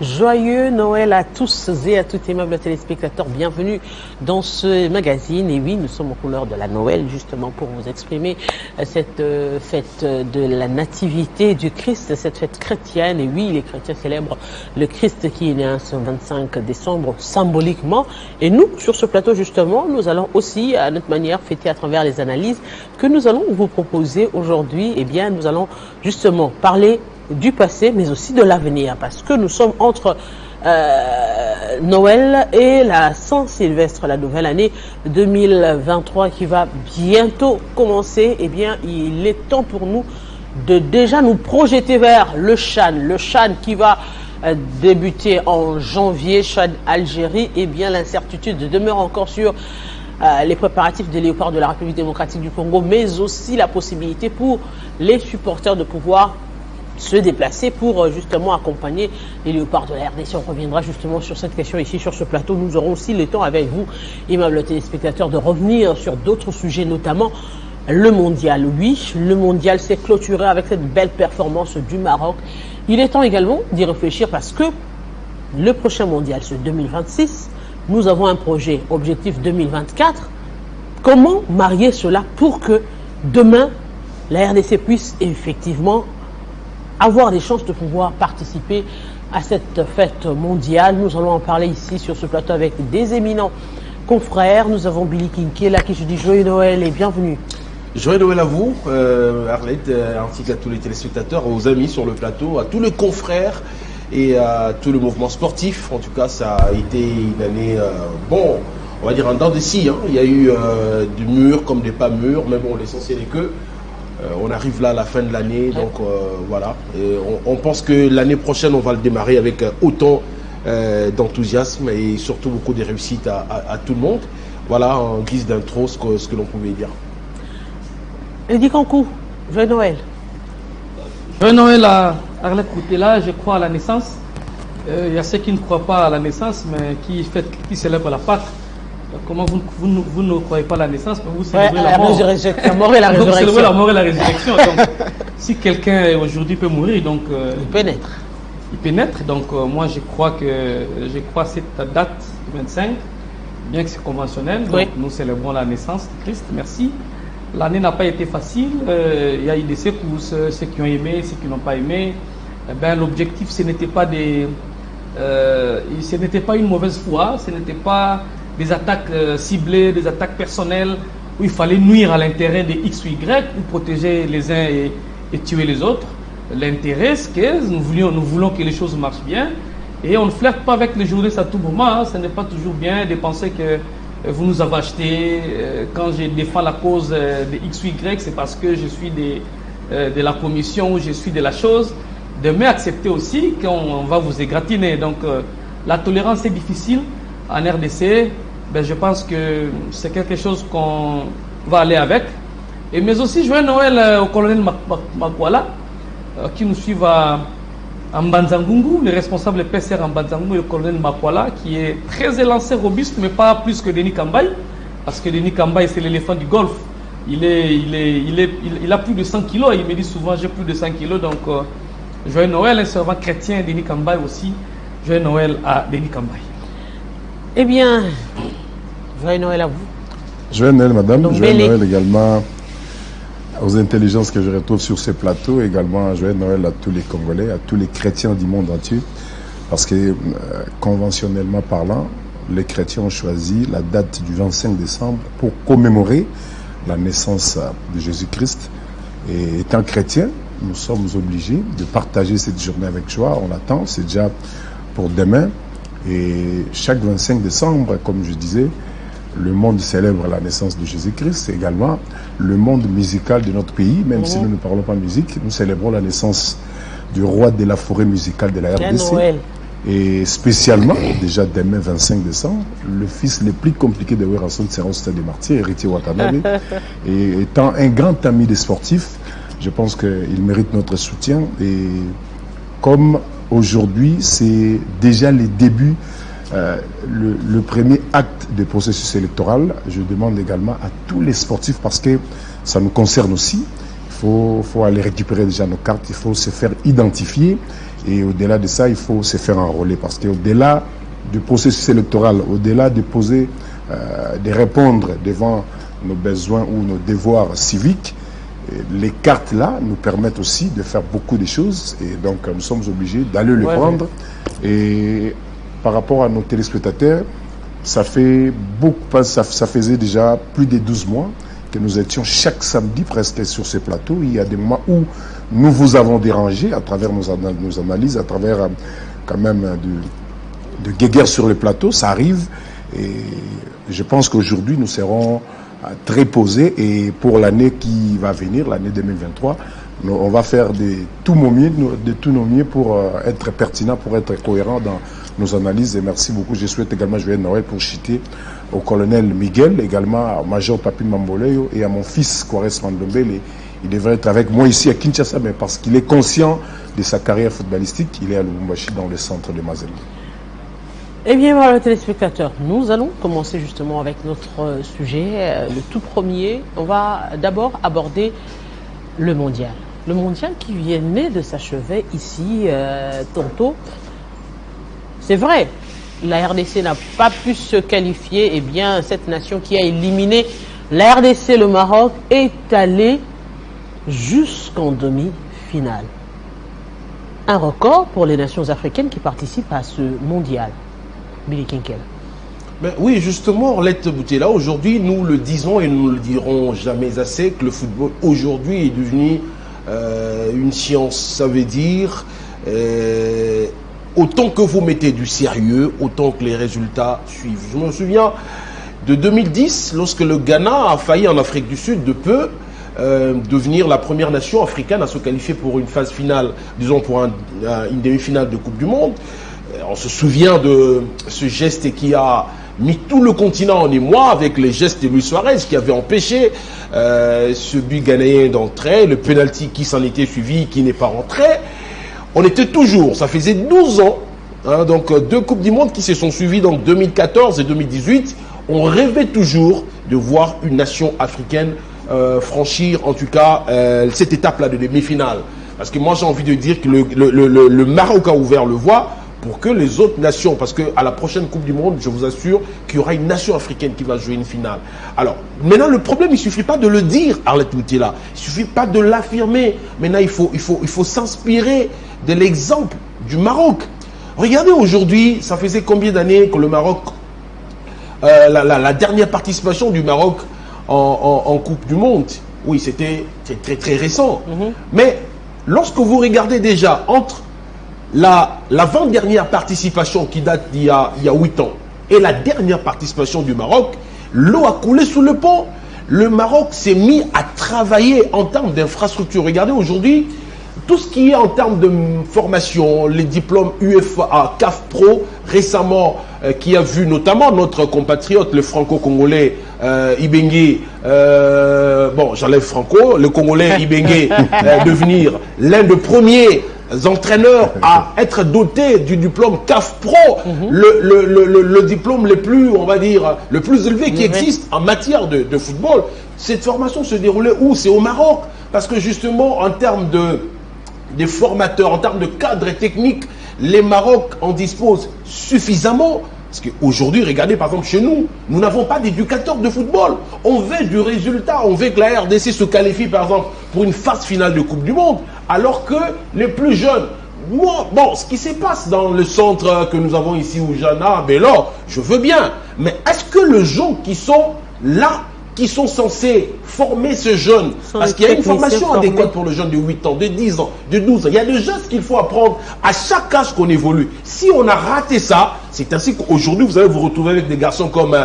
Joyeux Noël à tous et à tous, aimables téléspectateurs. Bienvenue dans ce magazine. Et oui, nous sommes aux couleurs de la Noël, justement pour vous exprimer cette fête de la nativité du Christ, cette fête chrétienne. Et oui, les chrétiens célèbrent le Christ qui est né ce 25 décembre symboliquement. Et nous, sur ce plateau, justement, nous allons aussi, à notre manière, fêter à travers les analyses que nous allons vous proposer aujourd'hui. Eh bien, nous allons justement parler du passé, mais aussi de l'avenir, parce que nous sommes entre Noël et la Saint-Sylvestre, la nouvelle année 2023 qui va bientôt commencer. Eh bien, il est temps pour nous de déjà nous projeter vers le Chan qui va débuter en janvier, Chan Algérie. Eh bien, l'incertitude demeure encore sur les préparatifs des Léopards de la République démocratique du Congo, mais aussi la possibilité pour les supporters de pouvoir se déplacer pour justement accompagner les Léopards de la RDC. On reviendra justement sur cette question ici sur ce plateau. Nous aurons aussi le temps avec vous, aimables téléspectateurs, de revenir sur d'autres sujets, notamment le mondial. Oui, le mondial s'est clôturé avec cette belle performance du Maroc. Il est temps également d'y réfléchir parce que le prochain mondial, c'est 2026. Nous avons un projet objectif 2024. Comment marier cela pour que demain, la RDC puisse effectivement avoir des chances de pouvoir participer à cette fête mondiale? Nous allons en parler ici sur ce plateau avec des éminents confrères. Nous avons Billy Kinké, là qui je dis joyeux Noël et bienvenue. Joyeux Noël à vous, Arlette, ainsi qu'à tous les téléspectateurs, aux amis sur le plateau, à tous les confrères et à tout le mouvement sportif. En tout cas, ça a été une année, bon, on va dire en dents de scie. Hein. Il y a eu du mûr comme des pas mûrs, mais bon, l'essentiel est que on arrive là à la fin de l'année, donc voilà. Et on pense que l'année prochaine, on va le démarrer avec autant d'enthousiasme et surtout beaucoup de réussite à tout le monde. Voilà, en guise d'intro, ce que l'on pouvait dire. Lydie Kankou, joyeux Noël. Joyeux Noël à Arlette Koutela, je crois à la naissance. Il y a ceux qui ne croient pas à la naissance, mais qui célèbrent la Pâque. Comment vous ne croyez pas à la naissance, mais vous célébrez la mort. La mort et la résurrection. Vous célébrez la mort et la résurrection. Donc, si quelqu'un aujourd'hui peut mourir, donc il peut naître. Il peut naître. Donc moi je crois à cette date 25, bien que c'est conventionnel. Donc, nous célébrons la naissance de Christ. Merci. L'année n'a pas été facile. Il y a eu des secousses, ceux qui ont aimé, ceux qui n'ont pas aimé. L'objectif, ce n'était pas une mauvaise foi, ce n'était pas des attaques ciblées, des attaques personnelles où il fallait nuire à l'intérêt des X ou Y ou protéger les uns et tuer les autres. L'intérêt, c'est que nous voulons que les choses marchent bien et on ne flirte pas avec les journalistes à tout moment. Hein. Ce n'est pas toujours bien de penser que vous nous avez acheté. Quand je défends la cause de X ou Y, c'est parce que je suis de la commission ou je suis de la chose. Demain, accepter aussi qu'on va vous égratigner. Donc la tolérance est difficile en RDC. Je pense que c'est quelque chose qu'on va aller avec. Mais aussi, joyeux Noël au colonel Makwala, qui nous suit à Mbanzangungu, le responsable PCR en Mbanzangungu, le colonel Makwala, qui est très élancé, robuste, mais pas plus que Denis Kambaye, parce que Denis Kambaye, c'est l'éléphant du golfe. Il a plus de 100 kilos, il me dit souvent, j'ai plus de 100 kilos, donc joyeux Noël, un servant chrétien, Denis Kambaye aussi, joyeux Noël à Denis Kambaye. Eh bien, joyeux Noël à vous. Joyeux Noël, madame. Donc, joyeux Noël également aux intelligences que je retrouve sur ce plateau. Également, joyeux Noël à tous les Congolais, à tous les chrétiens du monde entier. Parce que, conventionnellement parlant, les chrétiens ont choisi la date du 25 décembre pour commémorer la naissance de Jésus-Christ. Et étant chrétiens, nous sommes obligés de partager cette journée avec joie. On l'attend, c'est déjà pour demain. Et chaque 25 décembre, comme je disais, le monde célèbre la naissance de Jésus-Christ. Également, le monde musical de notre pays, même si nous ne parlons pas musique, nous célébrons la naissance du roi de la forêt musicale de la RDC. Et spécialement, déjà demain 25 décembre, le fils le plus compliqué de Werason sera au Stade des Martyrs, Héritier Watanabe. Et étant un grand ami des sportifs, je pense qu'il mérite notre soutien. Et comme aujourd'hui, c'est déjà les débuts, le premier acte du processus électoral. Je demande également à tous les sportifs, parce que ça nous concerne aussi, il faut aller récupérer déjà nos cartes, il faut se faire identifier, et au-delà de ça, il faut se faire enrôler, parce qu'au-delà du processus électoral, au-delà de poser, de répondre devant nos besoins ou nos devoirs civiques, les cartes là nous permettent aussi de faire beaucoup de choses, et donc nous sommes obligés d'aller les prendre. Et par rapport à nos téléspectateurs, ça fait beaucoup, ça faisait déjà plus de 12 mois que nous étions chaque samedi presque sur ces plateaux. Il y a des moments où nous vous avons dérangé à travers nos analyses, à travers quand même de guéguerre sur les plateaux, ça arrive, et je pense qu'aujourd'hui nous serons très posés, et pour l'année qui va venir, l'année 2023, on va faire de tout nos mieux pour être pertinent, pour être cohérent dans nos analyses. Et merci beaucoup. Je souhaite également joyeux Noël pour chiter au colonel Miguel, également au major Papine Mamboleyo et à mon fils Quares Mandombele. Il devrait être avec moi ici à Kinshasa, mais parce qu'il est conscient de sa carrière footballistique, il est à Lubumbashi dans le centre de Mazembe. Eh bien, voilà, les téléspectateurs, nous allons commencer justement avec notre sujet. Le tout premier, on va d'abord aborder le mondial. Le mondial qui venait de s'achever ici tantôt. C'est vrai, la RDC n'a pas pu se qualifier. Eh bien, cette nation qui a éliminé la RDC, le Maroc, est allée jusqu'en demi-finale. Un record pour les nations africaines qui participent à ce mondial. Billy Kinkel. Ben oui, justement, Orlette Boutella, aujourd'hui, nous le disons et nous ne le dirons jamais assez, que le football aujourd'hui est devenu une science. Ça veut dire, autant que vous mettez du sérieux, autant que les résultats suivent. Je me souviens de 2010, lorsque le Ghana a failli en Afrique du Sud de peu devenir la première nation africaine à se qualifier pour une phase finale, disons pour une demi-finale de Coupe du Monde. On se souvient de ce geste qui a mis tout le continent en émoi, avec les gestes de Luis Suarez qui avait empêché ce but ghanéen d'entrer, le penalty qui s'en était suivi, qui n'est pas rentré. On était toujours, ça faisait 12 ans, hein, donc 2 Coupes du Monde qui se sont suivies, donc 2014 et 2018. On rêvait toujours de voir une nation africaine franchir, en tout cas, cette étape-là de demi-finale. Parce que moi, j'ai envie de dire que le Maroc a ouvert le voie pour que les autres nations, parce qu'à la prochaine Coupe du Monde, je vous assure qu'il y aura une nation africaine qui va jouer une finale. Alors, maintenant, le problème, il ne suffit pas de le dire, Arlette Boutella. Il ne suffit pas de l'affirmer. Maintenant, il faut s'inspirer de l'exemple du Maroc. Regardez aujourd'hui, ça faisait combien d'années que le Maroc, la dernière participation du Maroc en Coupe du Monde, oui, c'était très très récent. Mais lorsque vous regardez déjà entre l'avant-dernière participation qui date d'il y a 8 ans et la dernière participation du Maroc, l'eau a coulé sous le pont. Le Maroc s'est mis à travailler en termes d'infrastructure. Regardez aujourd'hui, tout ce qui est en termes de formation, les diplômes UFA, CAF Pro, récemment, qui a vu notamment notre compatriote, le franco-congolais Ibengue, bon, j'enlève franco, le congolais Ibengue devenir l'un des premiers entraîneurs à être dotés du diplôme CAF Pro, le diplôme le plus, on va dire, le plus élevé qui existe en matière de football. Cette formation se déroulait où? C'est au Maroc. Parce que justement, en termes de formateurs, en termes de cadres techniques, les Maroc en disposent suffisamment. Parce qu'aujourd'hui, regardez par exemple chez nous, nous n'avons pas d'éducateurs de football. On veut du résultat, on veut que la RDC se qualifie par exemple pour une phase finale de Coupe du Monde, alors que les plus jeunes, moi, bon, ce qui se passe dans le centre que nous avons ici au Jana, ben là, je veux bien. Mais est-ce que les gens qui sont là, qui sont censés former ce jeune, parce qu'il y a une formation adéquate pour le jeune de 8 ans, de 10 ans, de 12 ans. Il y a des gestes qu'il faut apprendre à chaque âge qu'on évolue. Si on a raté ça, c'est ainsi qu'aujourd'hui, vous allez vous retrouver avec des garçons comme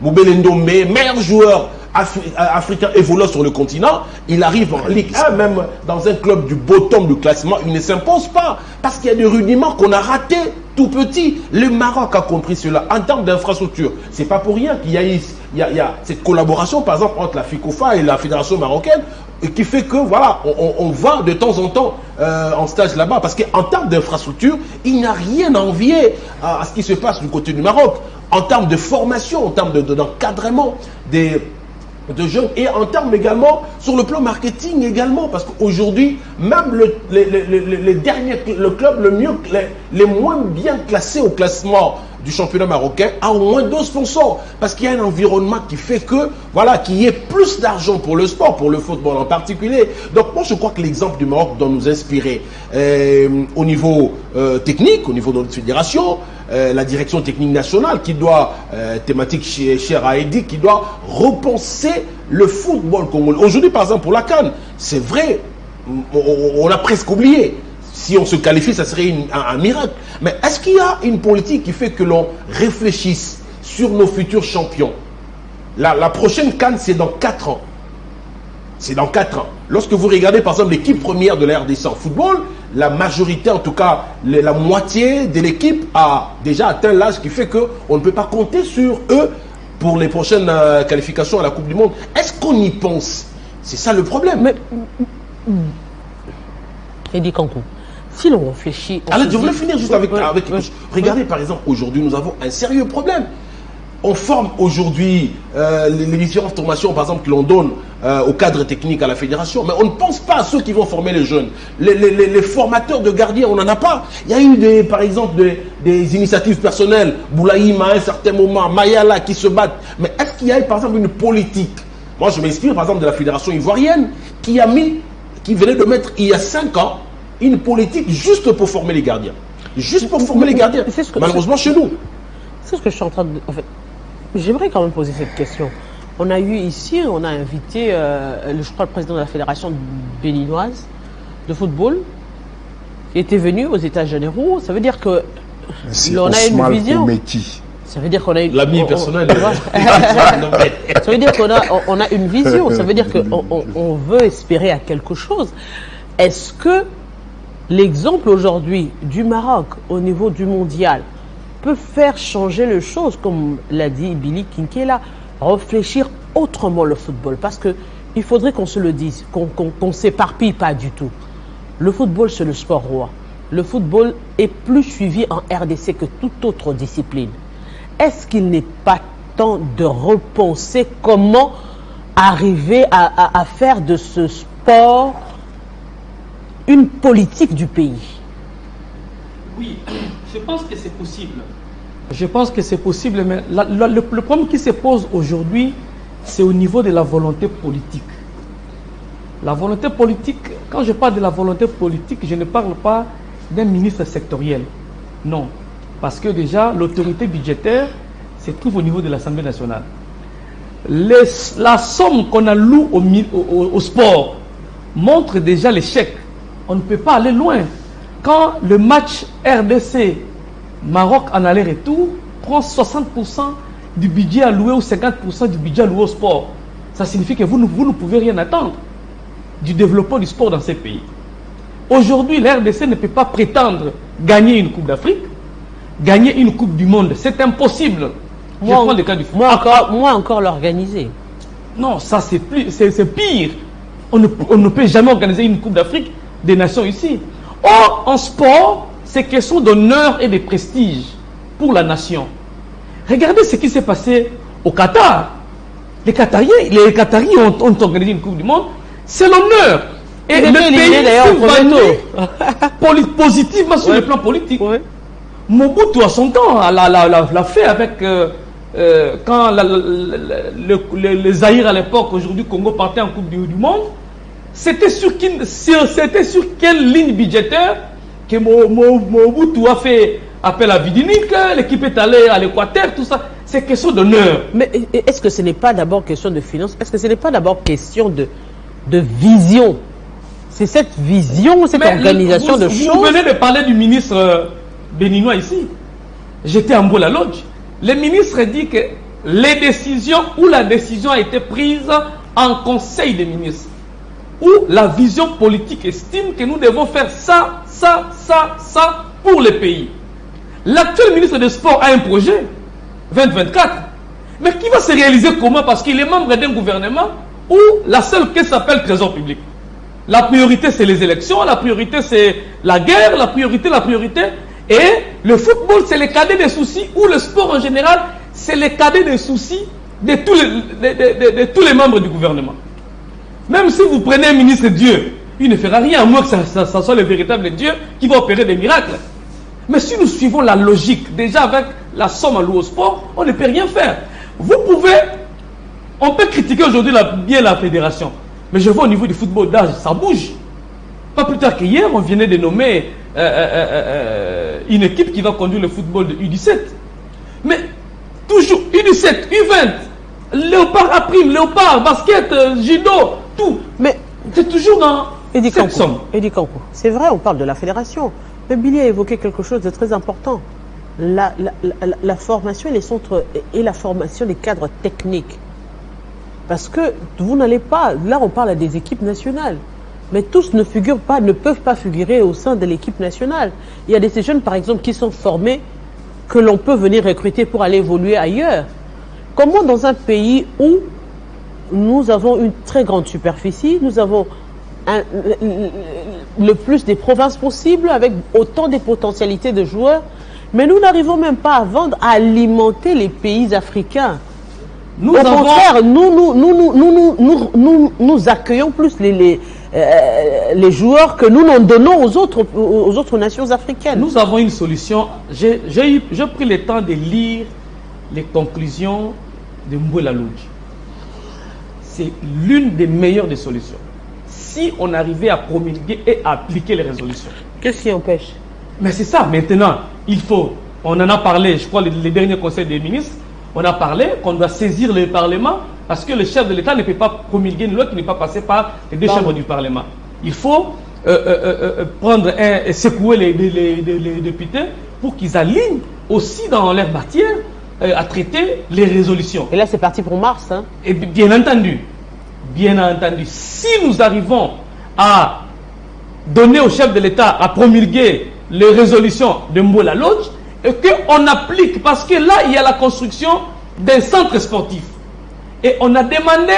Moubele Ndombe, meilleur joueur africain évoluant sur le continent. Il arrive en Ligue 1, même dans un club du bottom du classement, il ne s'impose pas, parce qu'il y a des rudiments qu'on a ratés tout petit. Le Maroc a compris cela en termes d'infrastructure. C'est pas pour rien qu'il y a cette collaboration, par exemple, entre la FICOFA et la Fédération marocaine. qui fait que voilà, on va de temps en temps en stage là-bas, parce qu'en termes d'infrastructure, il n'y a rien à envier à ce qui se passe du côté du Maroc, en termes de formation, en termes d'encadrement de jeunes, et en termes également sur le plan marketing également, parce qu'aujourd'hui même les derniers, le club les moins bien classés au classement du championnat marocain a au moins 2 sponsors, parce qu'il y a un environnement qui fait que voilà, qu'il y ait plus d'argent pour le sport, pour le football en particulier. Donc moi je crois que l'exemple du Maroc doit nous inspirer au niveau technique, au niveau de notre fédération, la direction technique nationale qui doit, thématique chère à Eddy, qui doit repenser le football congolais. Aujourd'hui par exemple pour la CAN, c'est vrai, on a presque oublié. Si on se qualifie, ça serait un miracle. Mais est-ce qu'il y a une politique qui fait que l'on réfléchisse sur nos futurs champions? La prochaine CAN, c'est dans 4 ans. C'est dans 4 ans. Lorsque vous regardez par exemple l'équipe première de la RDC en football, la majorité, en tout cas la moitié de l'équipe a déjà atteint l'âge qui fait qu'on ne peut pas compter sur eux pour les prochaines qualifications à la Coupe du Monde. Est-ce qu'on y pense? C'est ça le problème. Mais Eddy Kankou, si l'on réfléchit... Alors, je voulais finir juste avec quelque chose. Regardez, par exemple, aujourd'hui, nous avons un sérieux problème. On forme aujourd'hui les différentes formations, par exemple, que l'on donne au cadre technique à la fédération, mais on ne pense pas à ceux qui vont former les jeunes. Les formateurs de gardiens, on n'en a pas. Il y a eu, par exemple, des initiatives personnelles. Boulaïm, à un certain moment, Mayala qui se battent. Mais est-ce qu'il y a, par exemple, une politique? Moi, je m'inspire, par exemple, de la fédération ivoirienne qui venait de mettre, il y a 5 ans, une politique juste pour former les gardiens. Juste pour former les gardiens. Malheureusement, chez nous. C'est ce que je suis en train de... En fait, j'aimerais quand même poser cette question. On a eu ici, on a invité, je crois, le président de la fédération béninoise de football, qui était venu aux États généraux. Ça veut dire que on a une vision. Ça veut dire qu'on a une... L'ami personnel. Ça veut dire qu'on a une vision. Ça veut dire qu'on veut espérer à quelque chose. Est-ce que l'exemple aujourd'hui du Maroc au niveau du mondial peut faire changer les choses, comme l'a dit Billy Kinkela, réfléchir autrement le football? Parce qu'il faudrait qu'on se le dise, qu'on ne s'éparpille pas du tout. Le football, c'est le sport roi. Le football est plus suivi en RDC que toute autre discipline. Est-ce qu'il n'est pas temps de repenser comment arriver à faire de ce sport une politique du pays? Oui, je pense que c'est possible. Je pense que c'est possible, mais le problème qui se pose aujourd'hui, c'est au niveau de la volonté politique. La volonté politique, quand je parle de la volonté politique, je ne parle pas d'un ministre sectoriel. Non. Parce que déjà, l'autorité budgétaire se trouve au niveau de l'Assemblée nationale. La somme qu'on alloue au sport montre déjà l'échec. On ne peut pas aller loin. Quand le match RDC Maroc en aller-retour prend 60% du budget alloué ou 50% du budget alloué au sport, ça signifie que vous ne pouvez rien attendre du développement du sport dans ces pays. Aujourd'hui, la RDC ne peut pas prétendre gagner une Coupe d'Afrique, gagner une Coupe du Monde. C'est impossible. Moi encore l'organiser. Non, ça c'est pire. On ne peut jamais organiser une Coupe d'Afrique des nations ici. Or, en sport, c'est question d'honneur et de prestige pour la nation. Regardez ce qui s'est passé au Qatar. Les Qataris ont organisé une Coupe du Monde. C'est l'honneur. Et le pays s'est positivement sur le plan politique. Ouais. Mobutu, à son temps, l'a fait avec... quand le Zaïre à l'époque, aujourd'hui Congo partait en Coupe du Monde, c'était sur quelle ligne budgétaire que Mobutu a fait appel à Vidinik, l'équipe est allée à l'Équateur, tout ça. C'est question d'honneur. Mais est-ce que ce n'est pas d'abord question de finances? Est-ce que ce n'est pas d'abord question de vision? C'est cette vision, cette organisation de choses. Vous venez de parler du ministre béninois ici. J'étais en Mbola Lodge. Le ministre dit que les décisions ou la décision a été prise en conseil des ministres, où la vision politique estime que nous devons faire ça pour le pays. L'actuel ministre des Sports a un projet 2024, mais qui va se réaliser comment? Parce qu'il est membre d'un gouvernement où la seule caisse s'appelle trésor public. La priorité, c'est les élections, la priorité, c'est la guerre, la priorité. Et le football, c'est le cadet des soucis, ou le sport en général, c'est le cadet des soucis de tous les membres du gouvernement. Même si vous prenez un ministre Dieu, il ne fera rien, à moins que ça soit le véritable Dieu qui va opérer des miracles. Mais si nous suivons la logique, déjà avec la somme allouée au sport, on ne peut rien faire. On peut critiquer aujourd'hui bien la fédération, mais je vois au niveau du football d'âge, ça bouge. Pas plus tard qu'hier, on venait de nommer une équipe qui va conduire le football de U17. Mais toujours U17, U20, Léopard à prime, Léopard, basket, judo, tout. Mais c'est toujours dans cette somme. Eddie Kankou, c'est vrai, on parle de la fédération. Mais Billy a évoqué quelque chose de très important. La formation et les centres et la formation des cadres techniques. Parce que vous n'allez pas, là on parle des équipes nationales, mais tous ne peuvent pas figurer au sein de l'équipe nationale. Il y a des jeunes par exemple qui sont formés, que l'on peut venir recruter pour aller évoluer ailleurs. Comment dans un pays où nous avons une très grande superficie, nous avons le plus des provinces possibles avec autant de potentialités de joueurs, mais nous n'arrivons même pas à vendre, à alimenter les pays africains. Au contraire, nous accueillons plus les joueurs que nous n'en donnons aux autres nations africaines. Nous avons une solution. J'ai pris le temps de lire les conclusions de Mbouela Lodji. C'est l'une des meilleures des solutions. Si on arrivait à promulguer et à appliquer les résolutions. Qu'est-ce qui empêche? Mais c'est ça, maintenant, on en a parlé, je crois, les derniers conseils des ministres, on a parlé qu'on doit saisir le Parlement parce que le chef de l'État ne peut pas promulguer une loi qui n'est pas passée par les deux chambres du Parlement. Il faut secouer les députés pour qu'ils alignent aussi dans leur matière à traiter les résolutions. Et là, c'est parti pour mars. Hein? Et bien entendu, si nous arrivons à donner au chef de l'État à promulguer les résolutions de Mbouela Lodji, et qu'on applique, parce que là, il y a la construction d'un centre sportif. Et on a demandé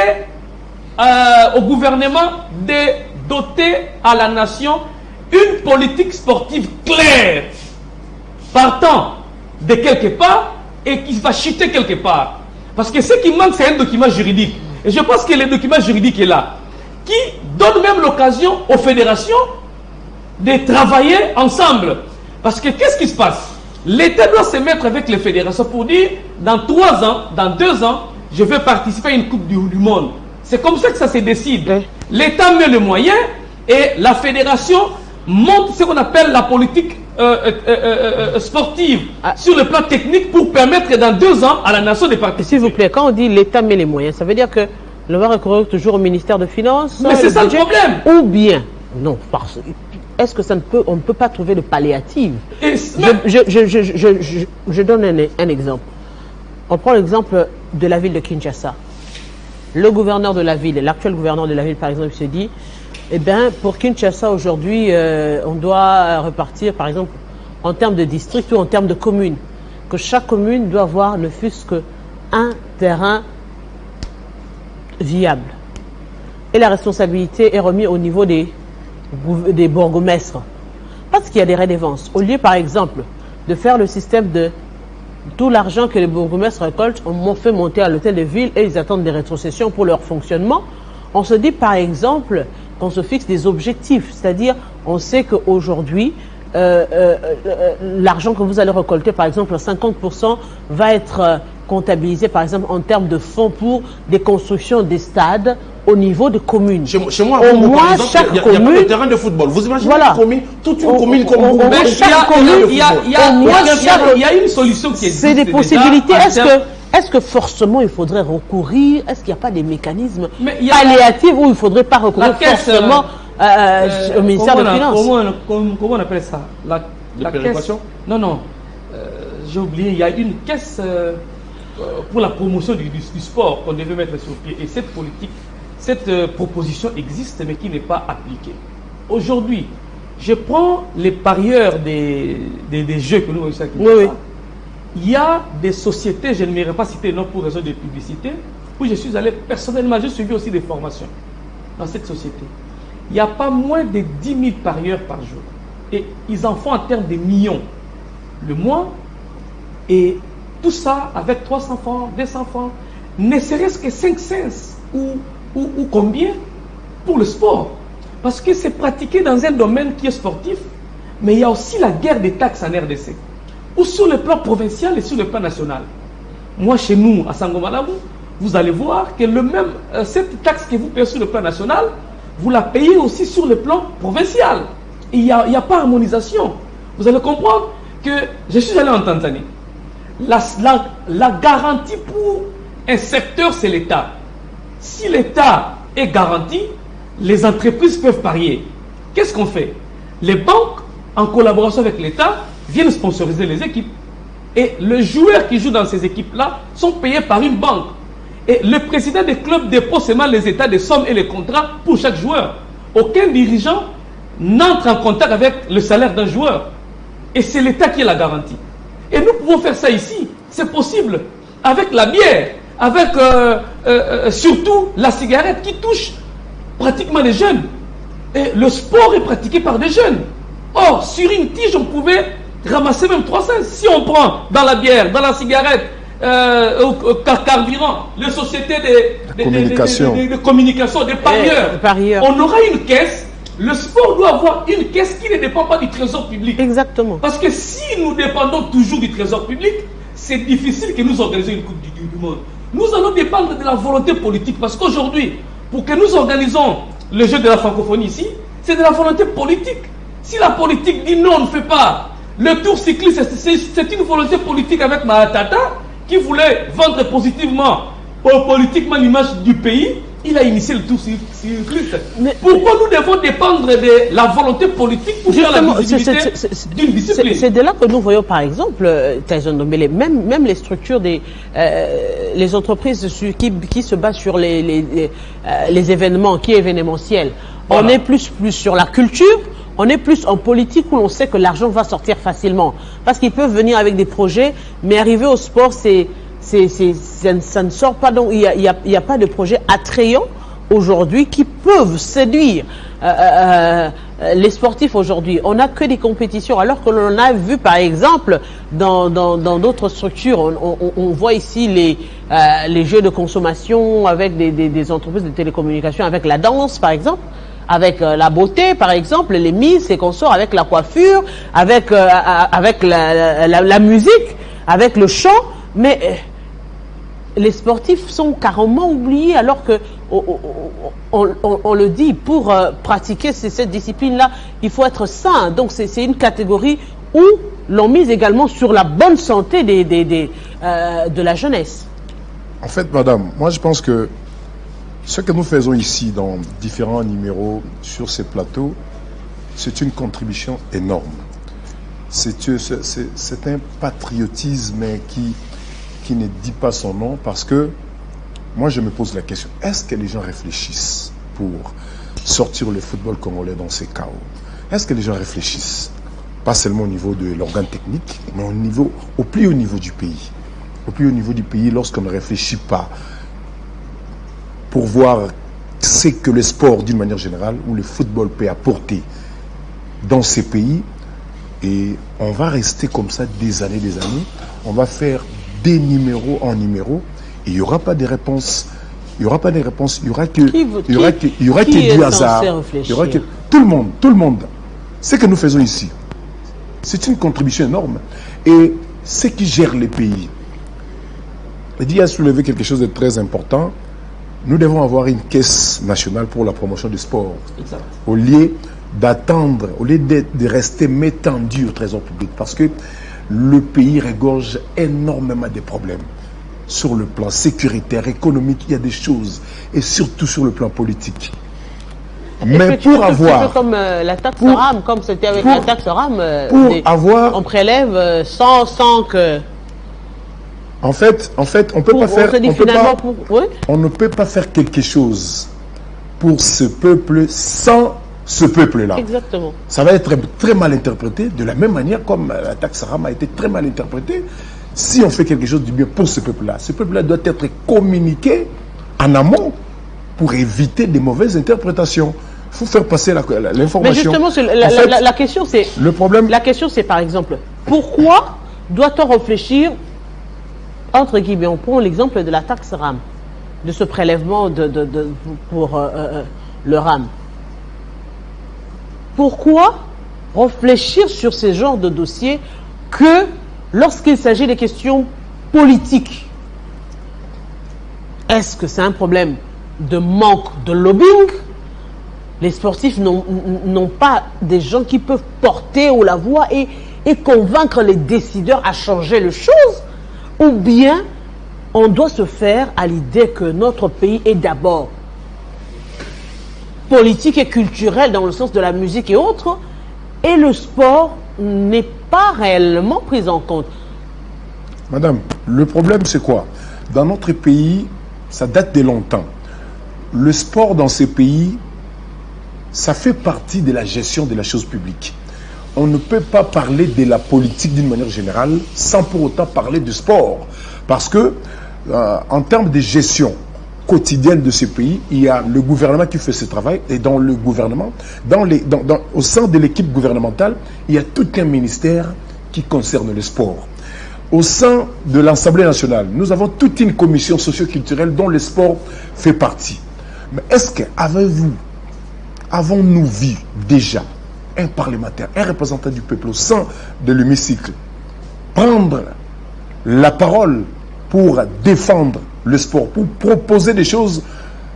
au gouvernement de doter à la nation une politique sportive claire, partant de quelque part et qui va chuter quelque part. Parce que ce qui manque, c'est un document juridique. Et je pense que le document juridique est là, qui donne même l'occasion aux fédérations de travailler ensemble. Parce que qu'est-ce qui se passe? L'État doit se mettre avec les fédérations pour dire, dans 3 ans, dans 2 ans, je vais participer à une Coupe du Monde. C'est comme ça que ça se décide. Oui. L'État met le moyen et la fédération monte ce qu'on appelle la politique sportive sur le plan technique pour permettre dans 2 ans à la nation de participer. S'il vous plaît, quand on dit l'État met les moyens, ça veut dire que l'on va recourir toujours au ministère de Finances? Mais c'est ça le problème. Ou bien, non, parce que... Est-ce que on ne peut pas trouver de palliative? Je donne un exemple. On prend l'exemple de la ville de Kinshasa. Le gouverneur de la ville, l'actuel gouverneur de la ville, par exemple, se dit, eh bien, pour Kinshasa aujourd'hui, on doit repartir, par exemple, en termes de district ou en termes de commune. Que chaque commune doit avoir ne fût-ce qu'un terrain viable. Et la responsabilité est remise au niveau des bourgmestres. Parce qu'il y a des redevances. Au lieu, par exemple, de faire le système de tout l'argent que les bourgmestres récoltent, on fait monter à l'hôtel de ville et ils attendent des rétrocessions pour leur fonctionnement. On se dit, par exemple, qu'on se fixe des objectifs. C'est-à-dire, on sait qu'aujourd'hui, l'argent que vous allez récolter, par exemple, 50% va être comptabilisé, par exemple, en termes de fonds pour des constructions des stades au niveau de communes. Chez moi, au moins, chaque commune... Il y a pas de terrain de football. Vous imaginez une commune, toute une commune comme vous. Il y a une solution qui existe. C'est des possibilités. Est-ce que forcément il faudrait recourir? Est-ce qu'il n'y a pas des mécanismes palliatifs où il ne faudrait pas recourir forcément au ministère de Finances? Comment on appelle ça? La caisse? Non. J'ai oublié. Il y a une caisse pour la promotion du sport qu'on devait mettre sur pied. Et cette politique, cette proposition existe, mais qui n'est pas appliquée. Aujourd'hui, je prends les parieurs des jeux que nous avons ici. Il y a des sociétés, je ne m'irai pas citer non pour raison de publicité, où je suis allé personnellement, j'ai suivi aussi des formations dans cette société. Il n'y a pas moins de 10 000 parieurs par jour. Et ils en font en termes de millions le mois. Et tout ça avec 300 francs, 200 francs, ne serait-ce que 5 cents ou combien pour le sport. Parce que c'est pratiqué dans un domaine qui est sportif, mais il y a aussi la guerre des taxes en RDC, ou sur le plan provincial et sur le plan national. Moi, chez nous, à Sangomalamu, vous allez voir que cette taxe que vous payez sur le plan national, vous la payez aussi sur le plan provincial. Et il n'y a pas harmonisation. Vous allez comprendre que je suis allé en Tanzanie. La garantie pour un secteur, c'est l'État. Si l'État est garanti, les entreprises peuvent parier. Qu'est-ce qu'on fait? Les banques, en collaboration avec l'État, viennent sponsoriser les équipes. Et les joueurs qui jouent dans ces équipes-là sont payés par une banque. Et le président des clubs dépose seulement les états des sommes et les contrats pour chaque joueur. Aucun dirigeant n'entre en contact avec le salaire d'un joueur. Et c'est l'État qui est la garantie. Et nous pouvons faire ça ici. C'est possible. Avec la bière, avec surtout la cigarette qui touche pratiquement les jeunes. Et le sport est pratiqué par des jeunes. Or, sur une tige, on pouvait ramasser même 300. Si on prend dans la bière, dans la cigarette, au carburant, les sociétés de communication, des parieurs, on aura une caisse. Le sport doit avoir une caisse qui ne dépend pas du trésor public. Exactement. Parce que si nous dépendons toujours du trésor public, c'est difficile que nous organisions une Coupe du Monde. Nous allons dépendre de la volonté politique. Parce qu'aujourd'hui, pour que nous organisons le jeu de la francophonie ici, c'est de la volonté politique. Si la politique dit non, on ne fait pas. Le tour cycliste, c'est une volonté politique avec Mahatata qui voulait vendre politiquement l'image du pays. Il a initié le tour cycliste. Pourquoi nous devons dépendre de la volonté politique pour faire la visibilité d'une discipline? C'est de là que nous voyons par exemple, Tyson Ndombele, même les structures les entreprises qui se basent sur les événements, qui est événementiel. Voilà. On est plus sur la culture, on est plus en politique où l'on sait que l'argent va sortir facilement. Parce qu'ils peuvent venir avec des projets, mais arriver au sport, ça ne sort pas. Donc il y a pas de projet attrayant aujourd'hui qui peuvent séduire les sportifs aujourd'hui. On n'a que des compétitions, alors que l'on a vu par exemple dans d'autres structures, on voit ici les jeux de consommation avec des entreprises de télécommunications, avec la danse par exemple, avec la beauté par exemple, les miss et consorts, avec la coiffure, avec la musique, avec le chant, mais les sportifs sont carrément oubliés, alors que on le dit, pour pratiquer cette discipline-là, il faut être sain. Donc c'est une catégorie où l'on mise également sur la bonne santé de la jeunesse. En fait, madame, moi je pense que ce que nous faisons ici dans différents numéros sur ces plateaux, c'est une contribution énorme. C'est un patriotisme qui ne dit pas son nom, parce que moi je me pose la question, est-ce que les gens réfléchissent pour sortir le football congolais dans ces chaos? Est-ce que les gens réfléchissent, pas seulement au niveau de l'organe technique, mais au plus haut niveau du pays? Au plus haut niveau du pays, lorsqu'on ne réfléchit pas pour voir ce que le sport d'une manière générale, ou le football peut apporter dans ces pays, et on va rester comme ça des années, on va faire des numéros en numéros, et il n'y aura pas de réponse. Il n'y aura pas de réponse. Il y aura que du hasard. Il y aura que tout le monde. Ce que nous faisons ici, c'est une contribution énorme. Et ce qui gère les pays, il a soulevé quelque chose de très important. Nous devons avoir une caisse nationale pour la promotion du sport. Exact. Au lieu d'attendre, au lieu de rester m'étendu au trésor public, parce que le pays regorge énormément de problèmes sur le plan sécuritaire, économique, il y a des choses, et surtout sur le plan politique. Mais pour avoir... comme la taxe RAM, comme c'était avec la taxe RAM, on prélève sans que... En fait, on peut pas faire... On ne peut pas faire quelque chose pour ce peuple sans ce peuple-là. Exactement. Ça va être très mal interprété, de la même manière comme la taxe RAM a été très mal interprétée. Si on fait quelque chose du bien pour ce peuple-là doit être communiqué en amont pour éviter des mauvaises interprétations. Il faut faire passer l'information. Mais justement, la question c'est... Le problème... La question c'est par exemple, pourquoi doit-on réfléchir, entre guillemets, on prend l'exemple de la taxe RAM, de ce prélèvement pour le RAM. Pourquoi réfléchir sur ces genres de dossiers que lorsqu'il s'agit des questions politiques? Est-ce que c'est un problème de manque de lobbying? Les sportifs n'ont pas des gens qui peuvent porter haut la voix et convaincre les décideurs à changer les choses? Ou bien on doit se faire à l'idée que notre pays est d'abord politique et culturel dans le sens de la musique et autres, et le sport n'est pas réellement pris en compte? Madame, le problème c'est quoi? Dans notre pays, ça date de longtemps. Le sport dans ces pays, ça fait partie de la gestion de la chose publique. On ne peut pas parler de la politique d'une manière générale sans pour autant parler du sport. Parce que, en termes de gestion quotidienne de ces pays, il y a le gouvernement qui fait ce travail, et dans le gouvernement, au sein de l'équipe gouvernementale, il y a tout un ministère qui concerne le sport. Au sein de l'Assemblée nationale, nous avons toute une commission socio-culturelle dont le sport fait partie. Mais est-ce avons-nous vu déjà un parlementaire, un représentant du peuple au sein de l'hémicycle prendre la parole pour défendre le sport, pour proposer des choses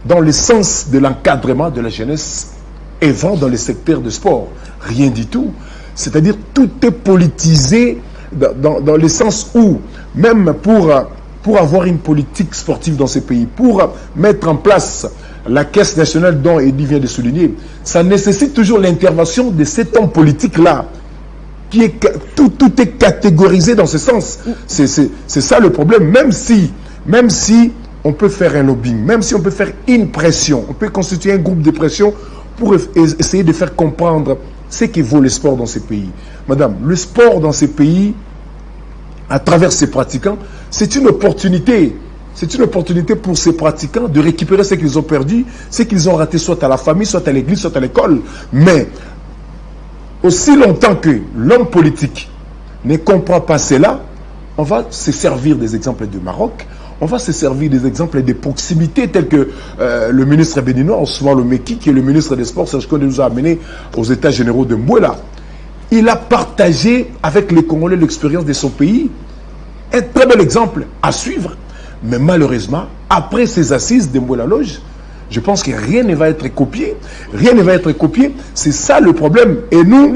dans le sens de l'encadrement de la jeunesse et dans le secteur du sport? Rien du tout. C'est-à-dire tout est politisé dans le sens où, même pour avoir une politique sportive dans ces pays, pour mettre en place la caisse nationale dont Eddy vient de souligner, ça nécessite toujours l'intervention de cet homme politique-là. Tout est catégorisé dans ce sens. C'est ça le problème. Même si on peut faire un lobbying, même si on peut faire une pression, on peut constituer un groupe de pression pour essayer de faire comprendre ce qui vaut le sport dans ces pays. Madame, le sport dans ces pays, à travers ses pratiquants, c'est une opportunité. C'est une opportunité pour ces pratiquants de récupérer ce qu'ils ont perdu, ce qu'ils ont raté soit à la famille, soit à l'église, soit à l'école. Mais aussi longtemps que l'homme politique ne comprend pas cela, on va se servir des exemples du Maroc, on va se servir des exemples de proximité tels que le ministre béninois, Ousmane Lomeki, qui est le ministre des Sports, Serge Konde nous a amené aux États généraux de Mbouela. Il a partagé avec les Congolais l'expérience de son pays. Un très bel exemple à suivre. Mais malheureusement, après ces assises de Mbouela Loge, je pense que rien ne va être copié. Rien ne va être copié. C'est ça le problème. Et nous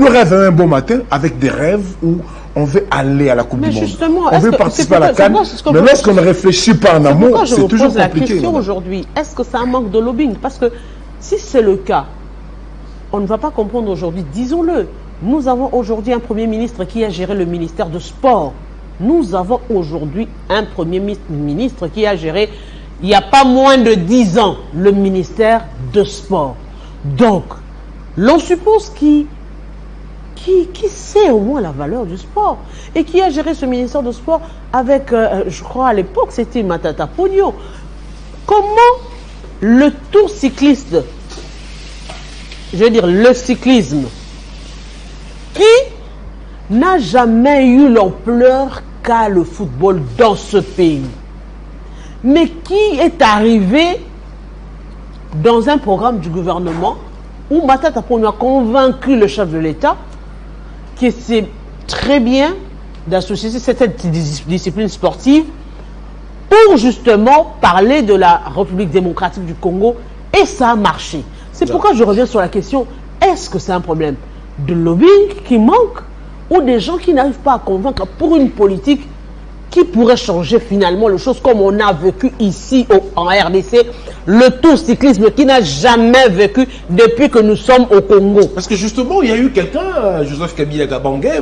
rêvons un bon matin avec des rêves où on veut aller à la Coupe du Monde. On veut participer à la CAN. Mais lorsqu'on ne réfléchit pas en amont, c'est toujours compliqué. La question aujourd'hui, est-ce que c'est un manque de lobbying? Parce que si c'est le cas, on ne va pas comprendre aujourd'hui. Disons-le, nous avons aujourd'hui un Premier ministre qui a géré le ministère de Sport. Nous avons aujourd'hui un Premier ministre qui a géré, il n'y a pas moins de 10 ans, le ministère de Sport. Donc, l'on suppose qui sait au moins la valeur du sport et qui a géré ce ministère de Sport avec, je crois à l'époque, c'était Matata Pogno. Comment le tour cycliste, je veux dire le cyclisme, qui n'a jamais eu l'ampleur qu'a le football dans ce pays, mais qui est arrivé dans un programme du gouvernement où Matata Pogno a convaincu le chef de l'État que c'est très bien d'associer cette discipline sportive pour justement parler de la République démocratique du Congo, et ça a marché. C'est pourquoi je reviens sur la question, est-ce que c'est un problème de lobbying qui manque ou des gens qui n'arrivent pas à convaincre pour une politique qui pourrait changer finalement les choses comme on a vécu ici en RDC, le tour cyclisme qui n'a jamais vécu depuis que nous sommes au Congo. Parce que justement, il y a eu quelqu'un, Joseph Kabila Kabange,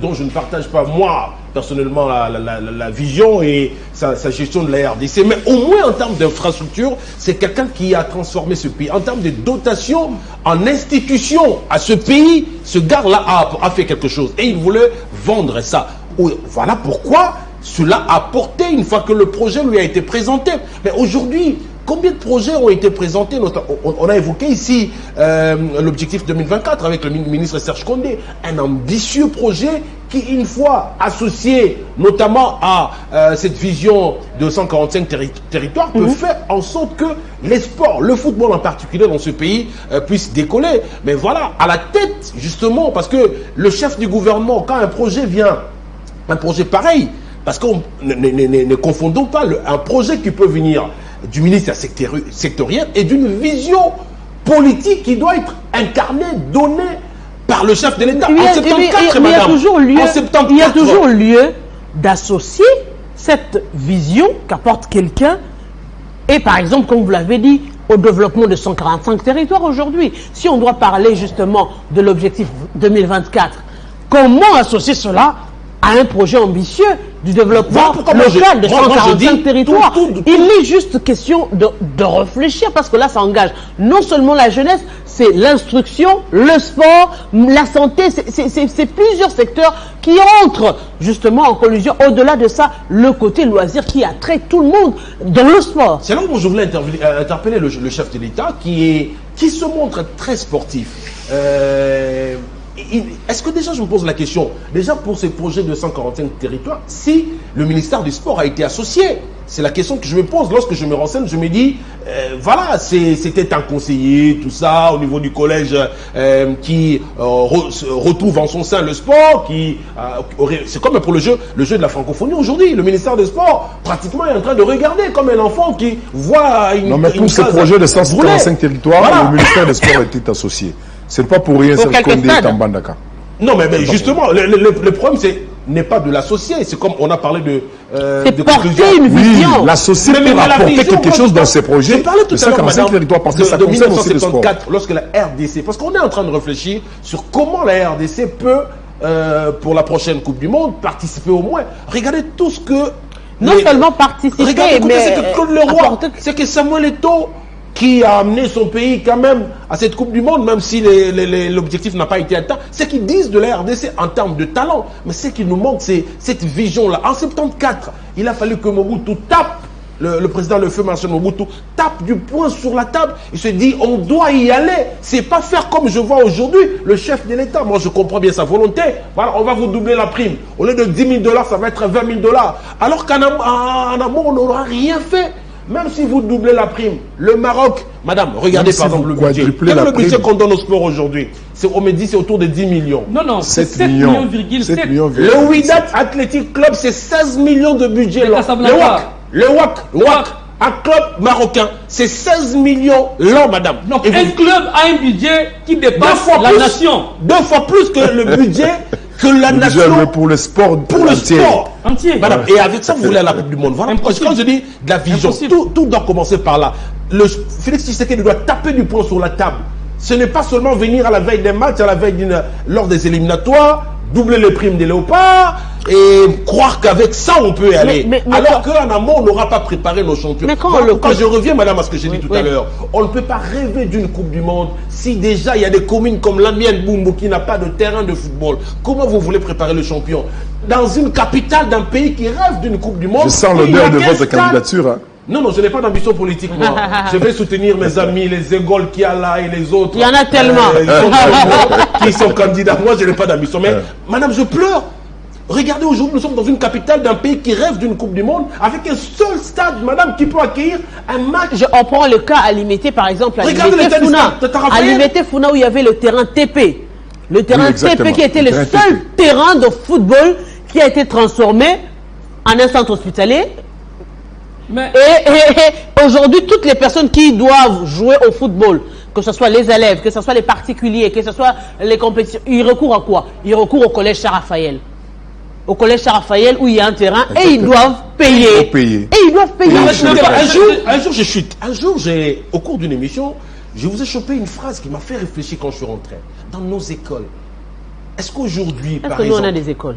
dont je ne partage pas moi personnellement la vision et sa gestion de la RDC, mais au moins en termes d'infrastructure, c'est quelqu'un qui a transformé ce pays. En termes de dotation en institution à ce pays, ce gars-là a fait quelque chose et il voulait vendre ça. Voilà pourquoi cela a porté une fois que le projet lui a été présenté. Mais aujourd'hui, combien de projets ont été présentés? On a évoqué ici l'objectif 2024 avec le ministre Serge Condé. Un ambitieux projet qui, une fois associé notamment à cette vision de 145 territoires, peut faire en sorte que les sports, le football en particulier dans ce pays, puisse décoller. Mais voilà, à la tête, justement, parce que le chef du gouvernement, quand un projet vient, un projet pareil, parce qu'on ne confondons pas un projet qui peut venir du ministère sectoriel et d'une vision politique qui doit être incarnée, donnée par le chef de l'État. En 74, il y a toujours lieu d'associer cette vision qu'apporte quelqu'un et, par exemple, comme vous l'avez dit, au développement de 145 territoires aujourd'hui. Si on doit parler justement de l'objectif 2024, comment associer cela à un projet ambitieux du développement local de 145 territoires? Il est juste question de réfléchir, parce que là, ça engage non seulement la jeunesse, c'est l'instruction, le sport, la santé, c'est plusieurs secteurs qui entrent justement en collusion. Au-delà de ça, le côté loisir qui attrait tout le monde dans le sport. C'est là où je voulais interpeller le chef de l'État qui se montre très sportif. Est-ce que déjà, je me pose la question, déjà pour ces projets de 145 territoires, si le ministère du Sport a été associé? C'est la question que je me pose lorsque je me renseigne. Je me dis, voilà, c'était un conseiller, tout ça, au niveau du collège qui retrouve en son sein le sport, c'est comme pour le jeu de la francophonie aujourd'hui. Le ministère des Sports, pratiquement, est en train de regarder comme un enfant qui voit une... Non, mais tous ces projets de 145 territoires, voilà. Le ministère des Sports était associé. C'est pas pour rien, c'est Condé est en Bandaka. Non, mais justement, le problème, n'est pas de l'associer. C'est comme on a parlé de porter une vision. Oui, l'associer peut apporter quelque chose dans ces projets. Je parlais tout à l'heure, madame, parce que ça concerne aussi le sport. 1974, lorsque la RDC, parce qu'on est en train de réfléchir sur comment la RDC peut, pour la prochaine Coupe du Monde, participer au moins. Regardez tout ce que... Non seulement participer, mais... C'est que Claude Leroy, c'est que Samuel Eto'o, qui a amené son pays quand même à cette Coupe du Monde, même si l'objectif n'a pas été atteint, c'est qu'ils disent de la RDC en termes de talent. Mais ce qui nous manque, c'est cette vision-là. En 74, il a fallu que Mobutu tape, le président Le Feu Marshal Mobutu, tape du poing sur la table. Il se dit, on doit y aller. C'est pas faire comme je vois aujourd'hui le chef de l'État. Moi, je comprends bien sa volonté. Voilà, on va vous doubler la prime. Au lieu de 10 000 $, ça va être 20 000 $. Alors qu'en amont, on n'aura rien fait. Même si vous doublez la prime, le Maroc, madame, regardez par exemple le budget. Quel est le budget qu'on donne au sport aujourd'hui? On me dit c'est autour de 10 millions. Non, c'est 7 millions. Le Wydad Athletic Club, c'est 16 millions de budget. Le WAC, un club marocain, c'est 16 millions l'an, madame. Donc un club a un budget qui dépasse la nation. 2 fois plus que le budget que la nation. Pour le sport entier. Madame, et avec ça, vous voulez à la Coupe du Monde. Voilà. Parce que quand je dis de la vision, tout doit commencer par là. Félix Tshisekedi doit taper du poing sur la table. Ce n'est pas seulement venir à la veille des matchs, lors des éliminatoires, doubler les primes des léopards et croire qu'avec ça on peut y aller. Alors qu'en amont, on n'aura pas préparé nos champions. Quand je reviens, madame, à ce que j'ai dit tout à l'heure, on ne peut pas rêver d'une Coupe du Monde si déjà il y a des communes comme la mienne, Bumbo, qui n'a pas de terrain de football. Comment vous voulez préparer le champion dans une capitale d'un pays qui rêve d'une Coupe du Monde? Je sens l'odeur de votre candidature. Hein. Non, je n'ai pas d'ambition politique, moi. Je vais soutenir mes amis, les Égoles qu'il y a là et les autres. Il y en a tellement. Qui sont candidats. Moi, je n'ai pas d'ambition. Mais, madame, je pleure. Regardez, aujourd'hui, nous sommes dans une capitale d'un pays qui rêve d'une Coupe du Monde avec un seul stade, madame, qui peut accueillir un match. On prend le cas à Limité, par exemple. À Limité Founa, où il y avait le terrain TP. Le terrain TP qui était le seul terrain de football qui a été transformé en un centre hospitalier. Et aujourd'hui, toutes les personnes qui doivent jouer au football, que ce soit les élèves, que ce soit les particuliers, que ce soit les compétitions, ils recourent à quoi? Ils recourent au collège Saint-Raphaël. Au collège Saint-Raphaël où il y a un terrain et ils doivent payer. Et ils doivent payer. Un jour, je chute. Un jour, au cours d'une émission, je vous ai chopé une phrase qui m'a fait réfléchir quand je suis rentré. Dans nos écoles, est-ce qu'aujourd'hui, par exemple... Est-ce que nous, on a des écoles?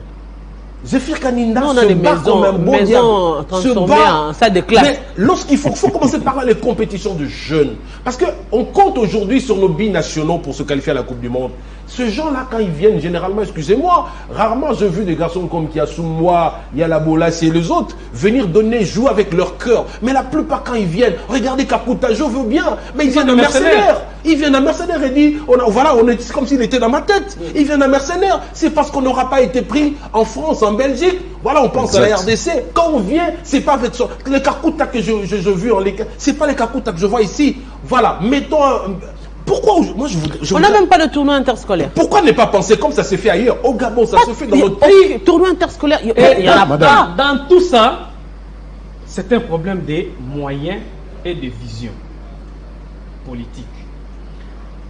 Zéphir Kaninda se bat comme un bon diable, transformées en salle de classe. Mais lorsqu'il faut commencer par là les compétitions de jeunes. Parce qu'on compte aujourd'hui sur nos binationaux pour se qualifier à la Coupe du Monde. Ce gens-là, quand ils viennent, généralement, excusez-moi, rarement j'ai vu des garçons comme Kiasoumoua, Yalabolas et les autres venir jouer avec leur cœur. Mais la plupart, quand ils viennent, regardez Kakuta, je veux bien, mais ils viennent d'un mercenaire. Ils viennent d'un mercenaire et disent, c'est comme s'il était dans ma tête. Ils viennent d'un mercenaire. C'est parce qu'on n'aura pas été pris en France, en Belgique. Voilà, on pense à la RDC. Quand on vient, c'est pas avec ça. Les Kakuta que je vis, c'est pas les Kakuta que je vois ici. Voilà, mettons pourquoi moi on n'a même pas de tournoi interscolaire. Pourquoi ne pas penser comme ça s'est fait ailleurs? Au Gabon, ça se fait dans notre pays. Tournoi interscolaire, il y en a pas. Dans tout ça, c'est un problème des moyens et de vision politique.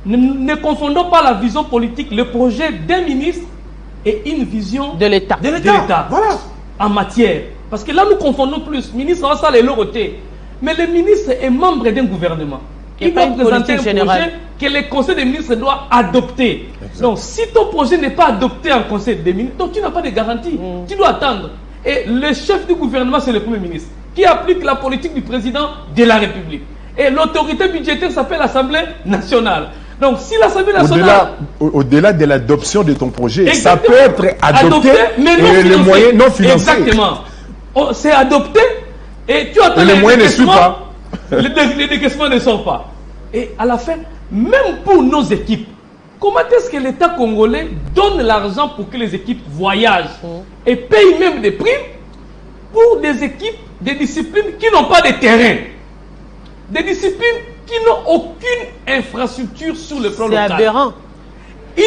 Ne confondons pas la vision politique, le projet d'un ministre et une vision de l'État. Voilà. En matière. Parce que là, nous confondons plus. Ministre, ça les lorotés. Mais le ministre est membre d'un gouvernement. Il doit présenter un projet que le conseil des ministres doit adopter. Exact. Donc, si ton projet n'est pas adopté en conseil des ministres, donc tu n'as pas de garantie. Tu dois attendre. Et le chef du gouvernement, c'est le premier ministre, qui applique la politique du président de la République. Et l'autorité budgétaire s'appelle l'Assemblée nationale. Donc, si l'Assemblée nationale... Au-delà de l'adoption de ton projet, ça peut être adopté, mais non et les moyens non financés. Exactement. C'est adopté, et tu attends les moyens ne suivent pas. Les décaissements ne sortent pas. Et à la fin, même pour nos équipes, comment est-ce que l'État congolais donne l'argent pour que les équipes voyagent et payent même des primes pour des équipes, des disciplines qui n'ont pas de terrain, des disciplines qui n'ont aucune infrastructure sur le plan local. C'est aberrant.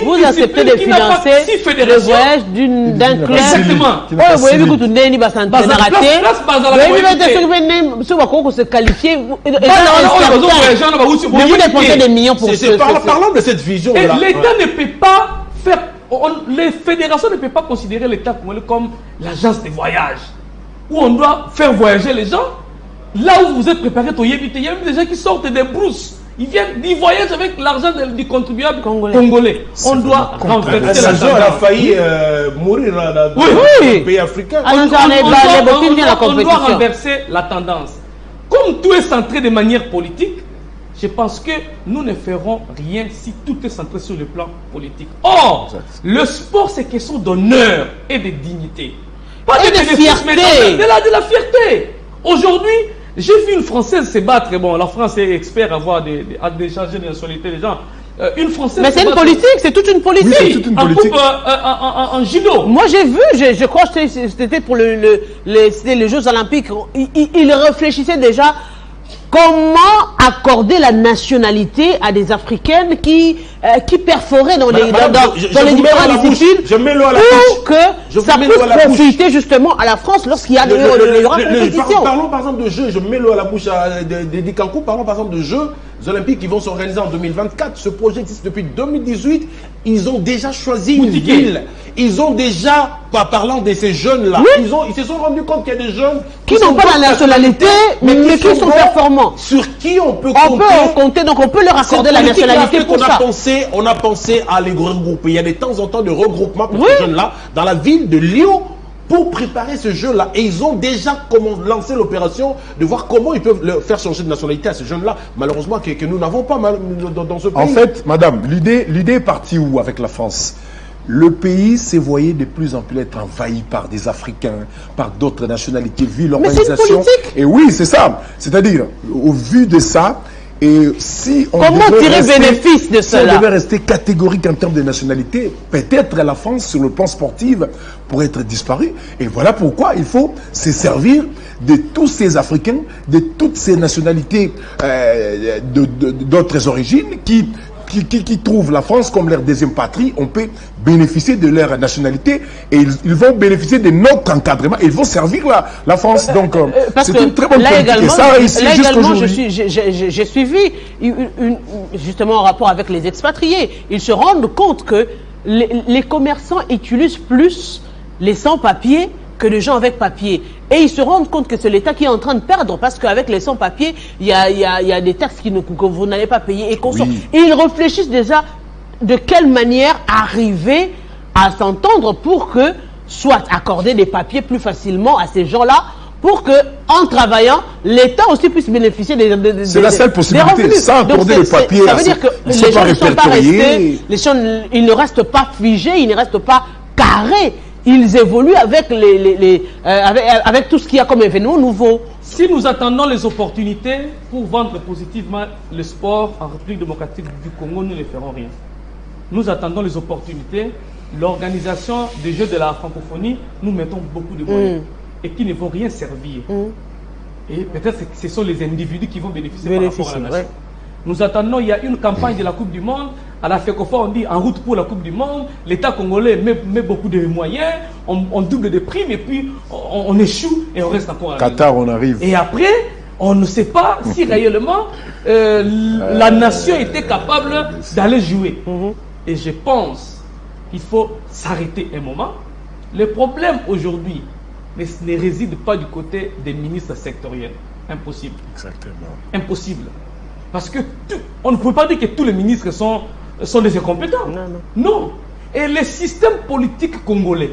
Vous acceptez de financer le voyage d'un club. Exactement. Vous voyez que tout le monde va s'entraîner. Se qualifier. Mais vous dépensez des millions pour ça. Parlons de cette vision-là. L'État ne peut pas faire. Les fédérations ne peuvent pas considérer l'État comme l'agence de voyage où on doit faire voyager les gens. Là où vous êtes préparé, il y a même des gens qui sortent des brousses. Ils voyagent avec l'argent du contribuable congolais. On doit renverser la tendance. Elle a failli mourir dans le pays africain. On doit renverser la tendance. Comme tout est centré de manière politique, je pense que nous ne ferons rien si tout est centré sur le plan politique. Or, le sport, c'est question d'honneur et de dignité. Pas de fierté. De la fierté. Aujourd'hui, j'ai vu une Française se battre. Bon, la France est expert à avoir d'échanger de nationalité des gens. Une Française. Mais c'est une politique, c'est toute une politique. Oui, c'est toute une politique. En judo. Moi j'ai vu, je crois que c'était pour les Jeux Olympiques. Ils réfléchissaient déjà comment accorder la nationalité à des Africaines qui perforaient dans les différentes disciplines pour que ça puisse profiter justement à la France lorsqu'il y a des compétitions. Parlons par exemple de jeux, je mets l'eau à la bouche d'Edi Kankou, parlons par exemple de Jeux Olympiques qui vont s'organiser en 2024. Ce projet existe depuis 2018. Ils ont déjà choisi une ville. Ils ont déjà, parlant de ces jeunes-là, ils se sont rendus compte qu'il y a des jeunes qui n'ont pas la nationalité, mais qui sont performants. Sur qui on peut compter, donc on peut leur accorder la nationalité pour ça. On a pensé à les regrouper. Il y a de temps en temps de regroupements pour ces jeunes-là dans la ville de Lyon pour préparer ce jeu-là. Et ils ont déjà lancé l'opération de voir comment ils peuvent faire changer de nationalité à ces jeunes-là. Malheureusement, que nous n'avons pas dans ce pays. En fait, madame, l'idée est partie où avec la France? Le pays s'est voyé de plus en plus être envahi par des Africains, par d'autres nationalités, vu l'organisation. Mais c'est politique. Et oui, c'est ça. C'est-à-dire, au vu de ça, et si on bénéfice de cela? On devait rester catégorique en termes de nationalité, peut-être la France, sur le plan sportif, pourrait être disparue. Et voilà pourquoi il faut se servir de tous ces Africains, de toutes ces nationalités d'autres origines qui trouvent la France comme leur deuxième patrie. On peut bénéficier de leur nationalité et ils vont bénéficier de notre encadrement et ils vont servir la France. Donc, c'est une très bonne politique. Et ça a réussi jusqu'aujourd'hui. J'ai suivi justement en rapport avec les expatriés. Ils se rendent compte que les commerçants utilisent plus les sans-papiers que les gens avec papier. Et ils se rendent compte que c'est l'État qui est en train de perdre parce qu'avec les sans-papiers, il y a des taxes que vous n'allez pas payer. Et ils réfléchissent déjà de quelle manière arriver à s'entendre pour que soit accorder des papiers plus facilement à ces gens-là pour que, en travaillant, l'État aussi puisse bénéficier des C'est la seule possibilité, revenus. sans accorder le papier. Ça veut dire que les gens ne sont pas restés, ils ne restent pas figés, ils ne restent pas carrés. Ils évoluent avec, avec tout ce qu'il y a comme événement nouveau. Si nous attendons les opportunités pour vendre positivement le sport en République démocratique du Congo, nous ne ferons rien. Nous attendons les opportunités. L'organisation des Jeux de la francophonie, nous mettons beaucoup de moyens et qui ne vont rien servir. Et peut-être que ce sont les individus qui vont bénéficier par rapport à la nation. Ouais. Nous attendons, il y a une campagne de la Coupe du Monde. À la FECOFA, on dit en route pour la Coupe du Monde. L'État congolais met beaucoup de moyens, on double de primes et puis on échoue et on reste encore à la Qatar, on arrive. Et après, on ne sait pas si réellement la nation était capable d'aller jouer. Et je pense qu'il faut s'arrêter un moment. Le problème aujourd'hui ne réside pas du côté des ministres sectoriels. Impossible. Exactement. Impossible. Parce que on ne peut pas dire que tous les ministres sont des incompétents. Non. Et le système politique congolais,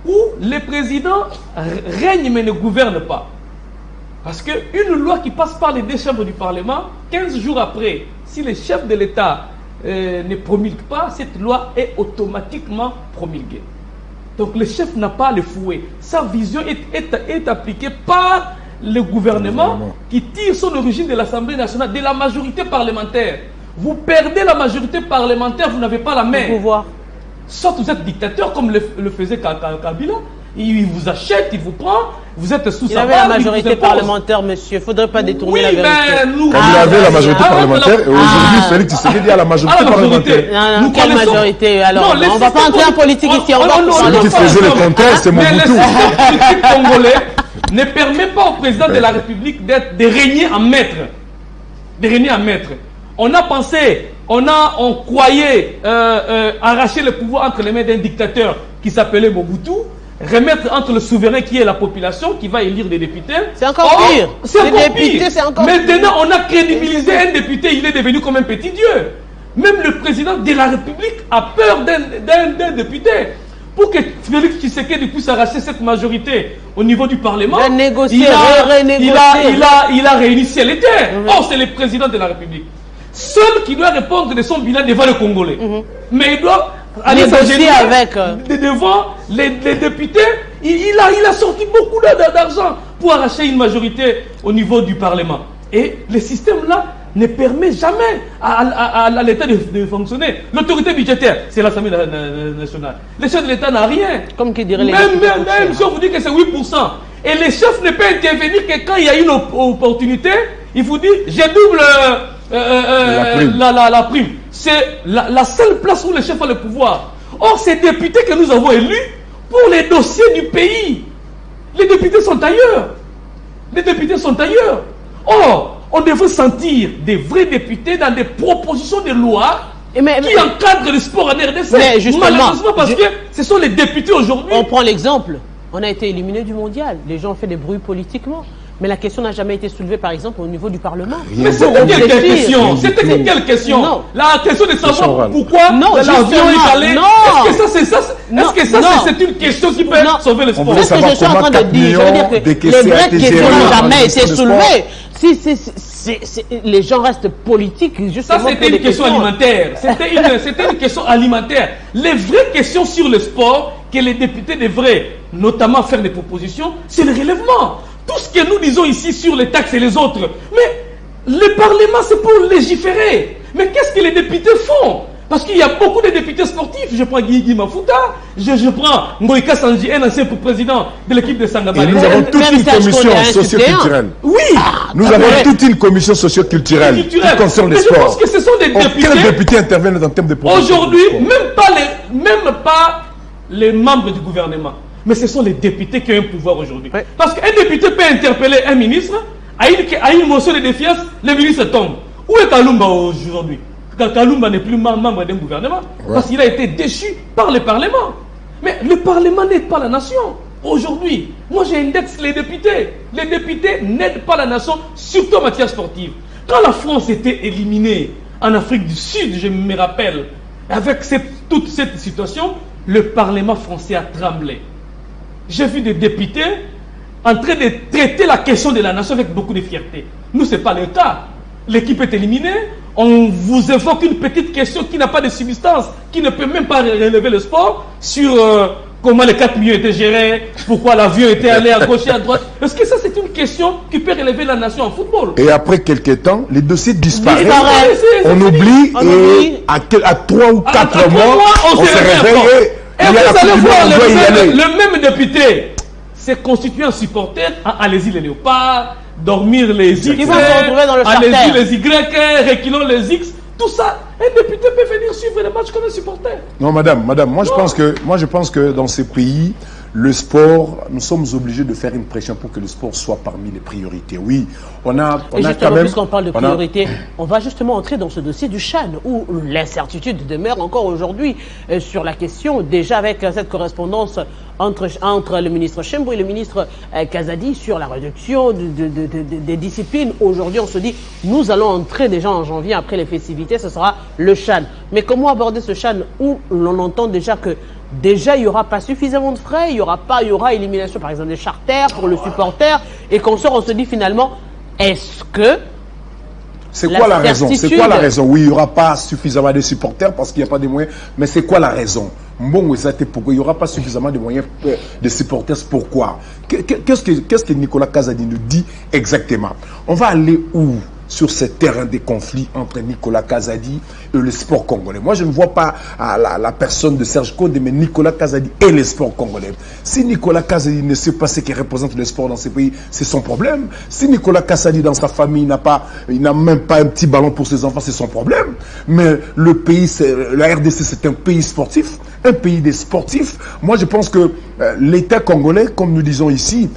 où les présidents règnent mais ne gouvernent pas. Parce qu'une loi qui passe par les deux chambres du Parlement, 15 jours après, si le chef de l'État ne promulgue pas, cette loi est automatiquement promulguée. Donc le chef n'a pas le fouet. Sa vision est appliquée par le gouvernement qui tire son origine de l'Assemblée nationale, de la majorité parlementaire. Vous perdez la majorité parlementaire, vous n'avez pas la main. Soit vous êtes dictateur comme le faisait Kabila, il vous achète, il vous prend, vous êtes sous sa barre. Il avait la majorité parlementaire, monsieur. Il ne faudrait pas détourner la vérité. Il avait la majorité parlementaire et aujourd'hui, Félix Tshisekedi a la majorité parlementaire. Non, quelle majorité? Alors, on ne va pas entrer en politique ici. Celui qui faisait le contraire, c'est Mobutu. Mais le système politique congolais ne permet pas au président de la République de régner en maître. De régner en maître. On a pensé, on croyait arracher le pouvoir entre les mains d'un dictateur qui s'appelait Mobutu, remettre entre le souverain qui est la population, qui va élire des députés. C'est encore pire. C'est encore pire. Maintenant, on a crédibilisé un député, il est devenu comme un petit dieu. Même le président de la République a peur d'un député. Pour que Félix Tshisekedi puisse arracher cette majorité au niveau du Parlement, il a réuni ciel et terre. Or, c'est le président de la République. Seul qui doit répondre de son bilan devant les Congolais. Mais il doit aller négocier avec devant les députés. Il a sorti beaucoup d'argent pour arracher une majorité au niveau du Parlement. Et le système là ne permet jamais à l'État de fonctionner. L'autorité budgétaire, c'est l'Assemblée nationale. Le chef de l'État n'a rien. Comme qui dirait les même si on vous dit que c'est 8%. Et le chef ne peut intervenir que quand il y a une opportunité. Il vous dit, je double la prime. C'est la seule place où le chef a le pouvoir. Or, ces députés que nous avons élus, pour les dossiers du pays, les députés sont ailleurs. Les députés sont ailleurs. Or, on devrait sentir des vrais députés dans des propositions de loi qui encadrent le sport en RDC. Mais justement, malheureusement, parce que ce sont les députés aujourd'hui. On prend l'exemple. On a été éliminé du mondial. Les gens ont fait des bruits politiquement. Mais la question n'a jamais été soulevée, par exemple, au niveau du Parlement. Mais c'était quelle question? C'était quelle question? Non. La question de savoir pourquoi l'avion est allé. Est-ce que ça, c'est une question qui peut sauver le sport? C'est ce que je suis en train de dire. Je veux dire que les vraies questions n'ont jamais été soulevées. Les gens restent politiques, justement. Ça, c'était une question alimentaire. C'était une question alimentaire. Les vraies questions sur le sport, que les députés devraient notamment faire des propositions, c'est le relèvement. Tout ce que nous disons ici sur les taxes et les autres, mais le Parlement, c'est pour légiférer. Mais qu'est-ce que les députés font? Parce qu'il y a beaucoup de députés sportifs. Je prends Guy Mafuta, je prends Ngoïka Sanji, un ancien président de l'équipe de Sangabali. Et nous avons toute une commission socio-culturelle. Oui. Nous avons toute une commission socio-culturelle qui concerne le sport. Je pense que ce sont des députés. Quels députés interviennent dans le thème de proposition? Aujourd'hui, même pas les membres du gouvernement. Mais ce sont les députés qui ont un pouvoir aujourd'hui. Oui. Parce qu'un député peut interpeller un ministre, à une motion de défiance, le ministre tombe. Où est Kalumba aujourd'hui? Kalumba n'est plus membre d'un gouvernement, parce qu'il a été déchu par le Parlement. Mais le Parlement n'aide pas la nation. Aujourd'hui, moi j'indexe les députés. Les députés n'aident pas la nation, surtout en matière sportive. Quand la France était éliminée en Afrique du Sud, je me rappelle, avec toute cette situation, le Parlement français a tremblé. J'ai vu des députés en train de traiter la question de la nation avec beaucoup de fierté. Nous, ce n'est pas le cas. L'équipe est éliminée, on vous évoque une petite question qui n'a pas de substance, qui ne peut même pas relever le sport, sur comment les 4 millions étaient gérés, pourquoi l'avion était allé à gauche et à droite. Est-ce que ça, c'est une question qui peut relever la nation en football? Et après quelques temps, les dossiers disparaissent. On C'est oublie fini. et à 3 ou 4 À 3 mois, on se réveille et il y a la vous allez Coupe du voir Monde, on doit y aller. le même député s'est constitué un supporter à Allez-y les léopards, dormir les X, Ils vont se retrouver dans le Allez-y charter. les Y, reculons les X, tout ça. Un député peut venir suivre les matchs comme un supporter. Non, madame, moi je pense que dans ces pays, le sport, nous sommes obligés de faire une pression pour que le sport soit parmi les priorités. Oui, on a Et justement, quand même... puisqu'on parle de priorité, on va justement entrer dans ce dossier du CHAN, où l'incertitude demeure encore aujourd'hui sur la question, déjà avec cette correspondance entre le ministre Chembou et le ministre Kazadi sur la réduction des disciplines. Aujourd'hui, on se dit, nous allons entrer déjà en janvier, après les festivités, ce sera le CHAN. Mais comment aborder ce CHAN où l'on entend déjà que déjà, il n'y aura pas suffisamment de frais, il y aura élimination, par exemple, des charters pour le supporter, et qu'on sort, on se dit finalement, est-ce que... C'est quoi la raison? C'est quoi la raison? Oui, il n'y aura pas suffisamment de supporters parce qu'il n'y a pas de moyens, mais c'est quoi la raison? Bon, pourquoi il n'y aura pas suffisamment de moyens de supporters? Pourquoi? Qu'est-ce que Nicolas Kazadi nous dit exactement? On va aller où? Sur ce terrain des conflits entre Nicolas Kazadi et le sport congolais. Moi, je ne vois pas la personne de Serge Condé, mais Nicolas Kazadi et le sport congolais. Si Nicolas Kazadi ne sait pas ce qui représente le sport dans ces pays, c'est son problème. Si Nicolas Kazadi, dans sa famille, il n'a même pas un petit ballon pour ses enfants, c'est son problème. Mais le pays, la RDC, c'est un pays sportif, un pays des sportifs. Moi, je pense que l'État congolais, comme nous disons ici,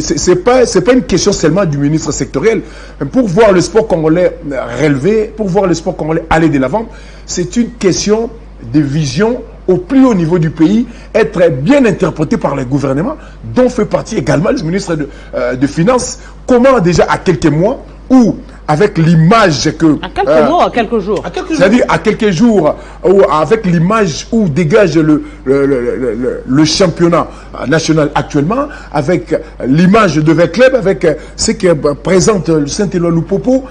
c'est pas une question seulement du ministre sectoriel. Pour voir le sport congolais relevé, pour voir le sport congolais aller de l'avant, c'est une question de vision au plus haut niveau du pays, être bien interprété par le gouvernement, dont fait partie également le ministre de Finances. Comment déjà à quelques mois, ou avec l'image que... À quelques mois, à quelques jours. C'est-à-dire à quelques jours, ou avec l'image où dégage le championnat national actuellement, avec l'image de votre club, avec ce que présente le Saint-Éloi Lupopo,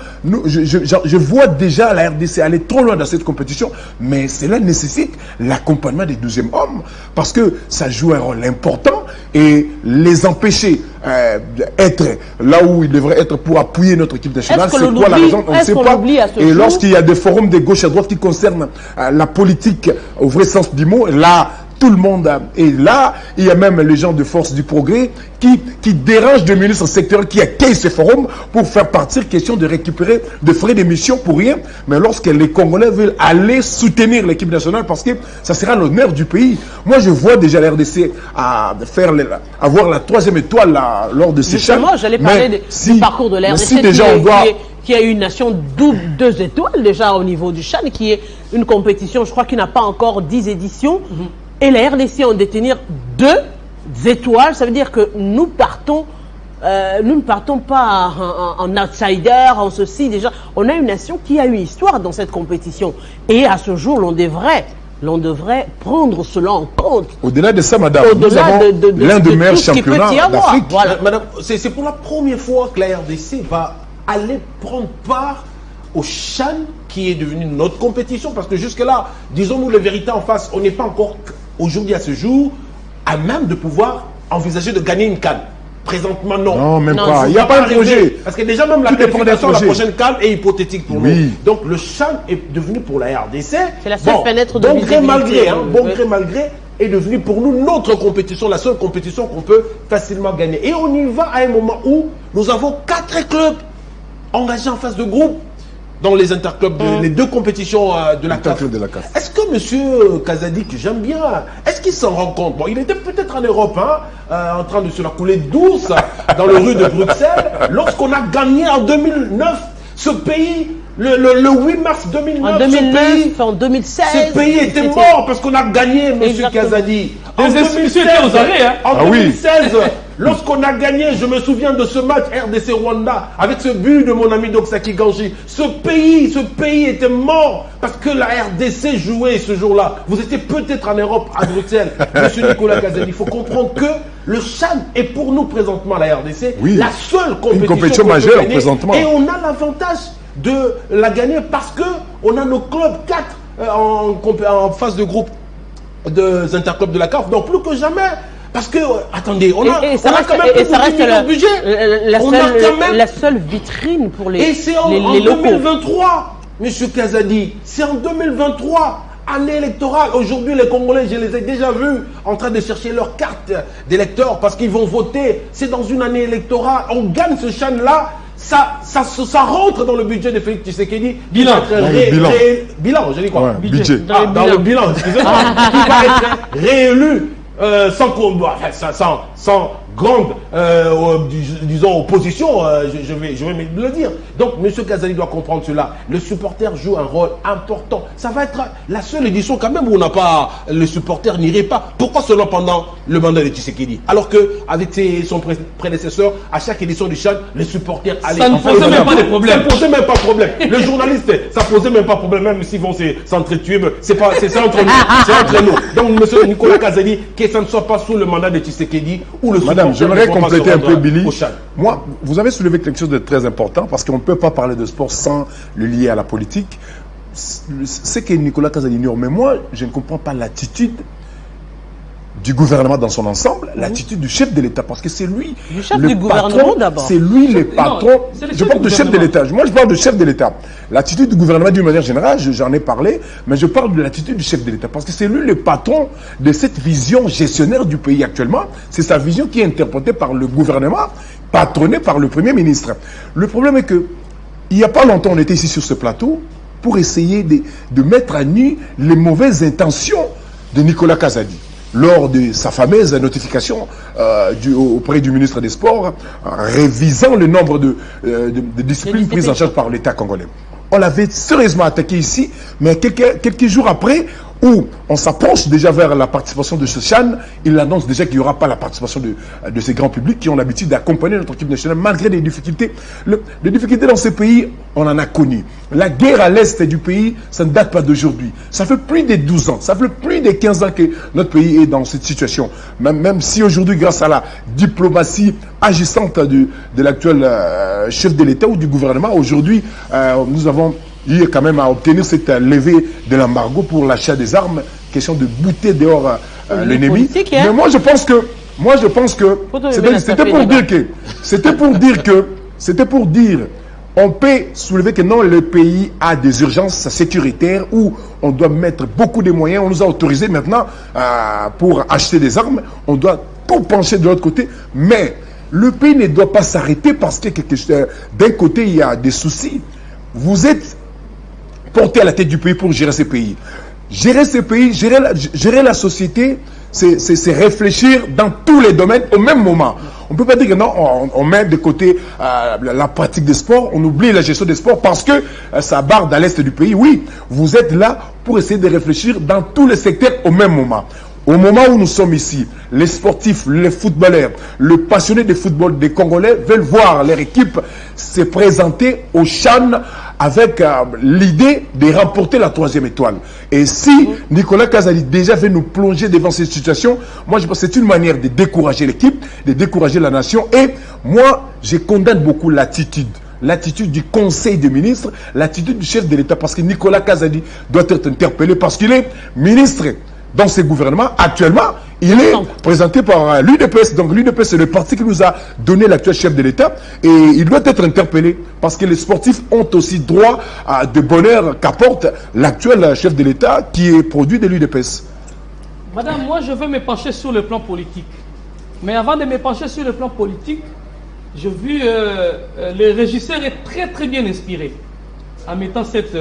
je vois déjà la RDC aller trop loin dans cette compétition, mais cela nécessite l'accompagnement des 12e hommes, parce que ça joue un rôle important, et les empêcher d'être là où ils devraient être pour appuyer notre équipe nationale. C'est quoi la raison? On ne sait pas. Et lorsqu'il y a des forums de gauche à droite qui concernent la politique au vrai sens du mot, là, tout le monde est là. Il y a même les gens de Force du Progrès qui dérangent le ministre sectoriel qui accueille ces forums pour faire partir question de récupérer de frais d'émission pour rien. Mais lorsque les Congolais veulent aller soutenir l'équipe nationale, parce que ça sera l'honneur du pays. Moi, je vois déjà la RDC avoir la 3e étoile lors de ces chats. Justement, j'allais parler du parcours de la RDC qui a une nation double 2 étoiles déjà au niveau du CHAN, qui est une compétition, je crois, qui n'a pas encore 10 éditions. Et la RDC en détenir 2 étoiles, ça veut dire que nous ne partons pas en outsider, en ceci. Déjà, on a une nation qui a une histoire dans cette compétition. Et à ce jour, l'on devrait prendre cela en compte. Au-delà de ça, madame, nous avons l'un des meilleurs championnats d'Afrique. Voilà. Madame, c'est pour la première fois que la RDC va aller prendre part au CHAN, qui est devenu notre compétition, parce que jusque-là, disons-nous la vérité en face, on n'est pas encore, aujourd'hui à ce jour, à même de pouvoir envisager de gagner une CAN. Présentement, non. Non, même pas. Il n'y a pas de projet. Parce que déjà, même la qualification de la prochaine CAN est hypothétique pour nous. Donc, le CHAN est devenu pour la RDC. C'est la seule fenêtre de visibilité. Bon gré, malgré, est devenu pour nous notre compétition, la seule compétition qu'on peut facilement gagner. Et on y va à un moment où nous avons 4 clubs engagés en phase de groupe dans les interclubs, les 2 compétitions de la CAF. Est-ce que M. Kazadi, que j'aime bien, est-ce qu'il s'en rend compte? Bon, il était peut-être en Europe, en train de se la couler douce dans le rue de Bruxelles, lorsqu'on a gagné en 2009 ce pays, le 8 mars 2009, en 2009, en 2016. Ce pays était mort parce qu'on a gagné, M. Kazadi. Les institutions étaient aux arrêts. En 2016, lorsqu'on a gagné, je me souviens de ce match RDC-Rwanda, avec ce but de mon ami Doxaki Ganji. Ce pays était mort parce que la RDC jouait ce jour-là. Vous étiez peut-être en Europe, à Bruxelles, M. Nicolas Kazadi. Il faut comprendre que Le CHAN est pour nous présentement, la RDC, Oui. la seule compétition qu'on peut majeure gagner. présentement. Et on a l'avantage de la gagner parce qu'on a nos clubs 4 en phase de groupe des interclubs de la CAF. Donc plus que jamais. Parce que, attendez, on a quand même plus de 10 millions de budget. La seule vitrine pour les Et c'est en locaux. 2023, M. Kazadi, c'est en 2023, année électorale. Aujourd'hui, les Congolais, je les ai déjà vus en train de chercher leur carte d'électeur parce qu'ils vont voter. C'est dans une année électorale. On gagne ce CHAN-là. Ça rentre dans le budget de Félix Tshisekedi. Bilan. Bilan, je dis quoi? Ouais, budget. Dans le bilan, excusez-moi. Qui va être réélu sans grande, disons, opposition, je vais le dire. Donc, M. Kazali doit comprendre cela. Le supporter joue un rôle important. Ça va être la seule édition quand même où on n'a pas, le supporter n'irait pas. Pourquoi seulement pendant le mandat de Tshisekedi? Alors qu'avec son prédécesseur, à chaque édition du CHAN, les supporters allaient... Ça ne posait même pas de problème. Ça ne posait même pas de problème. Le journaliste, ça ne posait même pas de problème, même s'ils vont s'entretuer. C'est entre nous. C'est entre nous. Donc, M. Nicolas Kazali, que ça ne soit pas sous le mandat de Tshisekedi ou le supporter... Madame, j'aimerais compléter un peu, Billy. Moi, vous avez soulevé quelque chose de très important parce qu'on ne peut pas parler de sport sans le lier à la politique. C'est que Nicolas Kazali ignore. Mais moi, je ne comprends pas l'attitude du gouvernement dans son ensemble, l'attitude du chef de l'État, parce que c'est lui Du chef le du gouvernement d'abord. C'est lui le patron. Non, c'est le Je chef parle du de chef de gouvernement. l'État. Moi, je parle de chef de l'État. L'attitude du gouvernement d'une manière générale, j'en ai parlé, mais je parle de l'attitude du chef de l'État, parce que c'est lui le patron de cette vision gestionnaire du pays actuellement. C'est sa vision qui est interprétée par le gouvernement, patronnée par le Premier ministre. Le problème est que, il n'y a pas longtemps, on était ici sur ce plateau pour essayer de mettre à nu les mauvaises intentions de Nicolas Kazadi. Lors de sa fameuse notification auprès du ministre des Sports, révisant le nombre de disciplines prises en charge par l'État congolais. On l'avait sérieusement attaqué ici, mais quelques jours après, où on s'approche déjà vers la participation de ce CHAN, il annonce déjà qu'il n'y aura pas la participation de ces grands publics qui ont l'habitude d'accompagner notre équipe nationale malgré les difficultés. Les difficultés dans ces pays, on en a connu. La guerre à l'est du pays, ça ne date pas d'aujourd'hui. Ça fait plus de 12 ans, ça fait plus de 15 ans que notre pays est dans cette situation. Même si aujourd'hui, grâce à la diplomatie agissante de l'actuel chef de l'État ou du gouvernement, aujourd'hui, nous avons eu quand même à obtenir cette levée de l'embargo pour l'achat des armes, question de bouter dehors l'ennemi. Hein? Mais moi je pense que c'était pour dire on peut soulever que non, le pays a des urgences sécuritaires où on doit mettre beaucoup de moyens. On nous a autorisé maintenant pour acheter des armes. On doit tout pencher de l'autre côté. Mais le pays ne doit pas s'arrêter parce que d'un côté, il y a des soucis. Vous êtes porté à la tête du pays pour gérer ce pays. Gérer ce pays, gérer la société, c'est réfléchir dans tous les domaines au même moment. On ne peut pas dire que non, on met de côté la pratique des sports, on oublie la gestion des sports parce que ça barre à l'est du pays. Oui, vous êtes là pour essayer de réfléchir dans tous les secteurs au même moment. Au moment où nous sommes ici, les sportifs, les footballeurs, les passionnés de football des Congolais veulent voir leur équipe se présenter au CHAN avec l'idée de remporter la 3e étoile. Et si Nicolas Kazali déjà veut nous plonger devant cette situation, moi je pense que c'est une manière de décourager l'équipe, de décourager la nation. Et moi, je condamne beaucoup l'attitude du Conseil des ministres, l'attitude du chef de l'État, parce que Nicolas Kazali doit être interpellé parce qu'il est ministre dans ce gouvernement. Actuellement, il est présenté par l'UDPS. Donc l'UDPS, c'est le parti qui nous a donné l'actuel chef de l'État. Et il doit être interpellé parce que les sportifs ont aussi droit à de bonheur qu'apporte l'actuel chef de l'État qui est produit de l'UDPS. Madame, moi je veux me pencher sur le plan politique. Mais avant de me pencher sur le plan politique, j'ai vu le régisseur est très bien inspiré. En mettant cette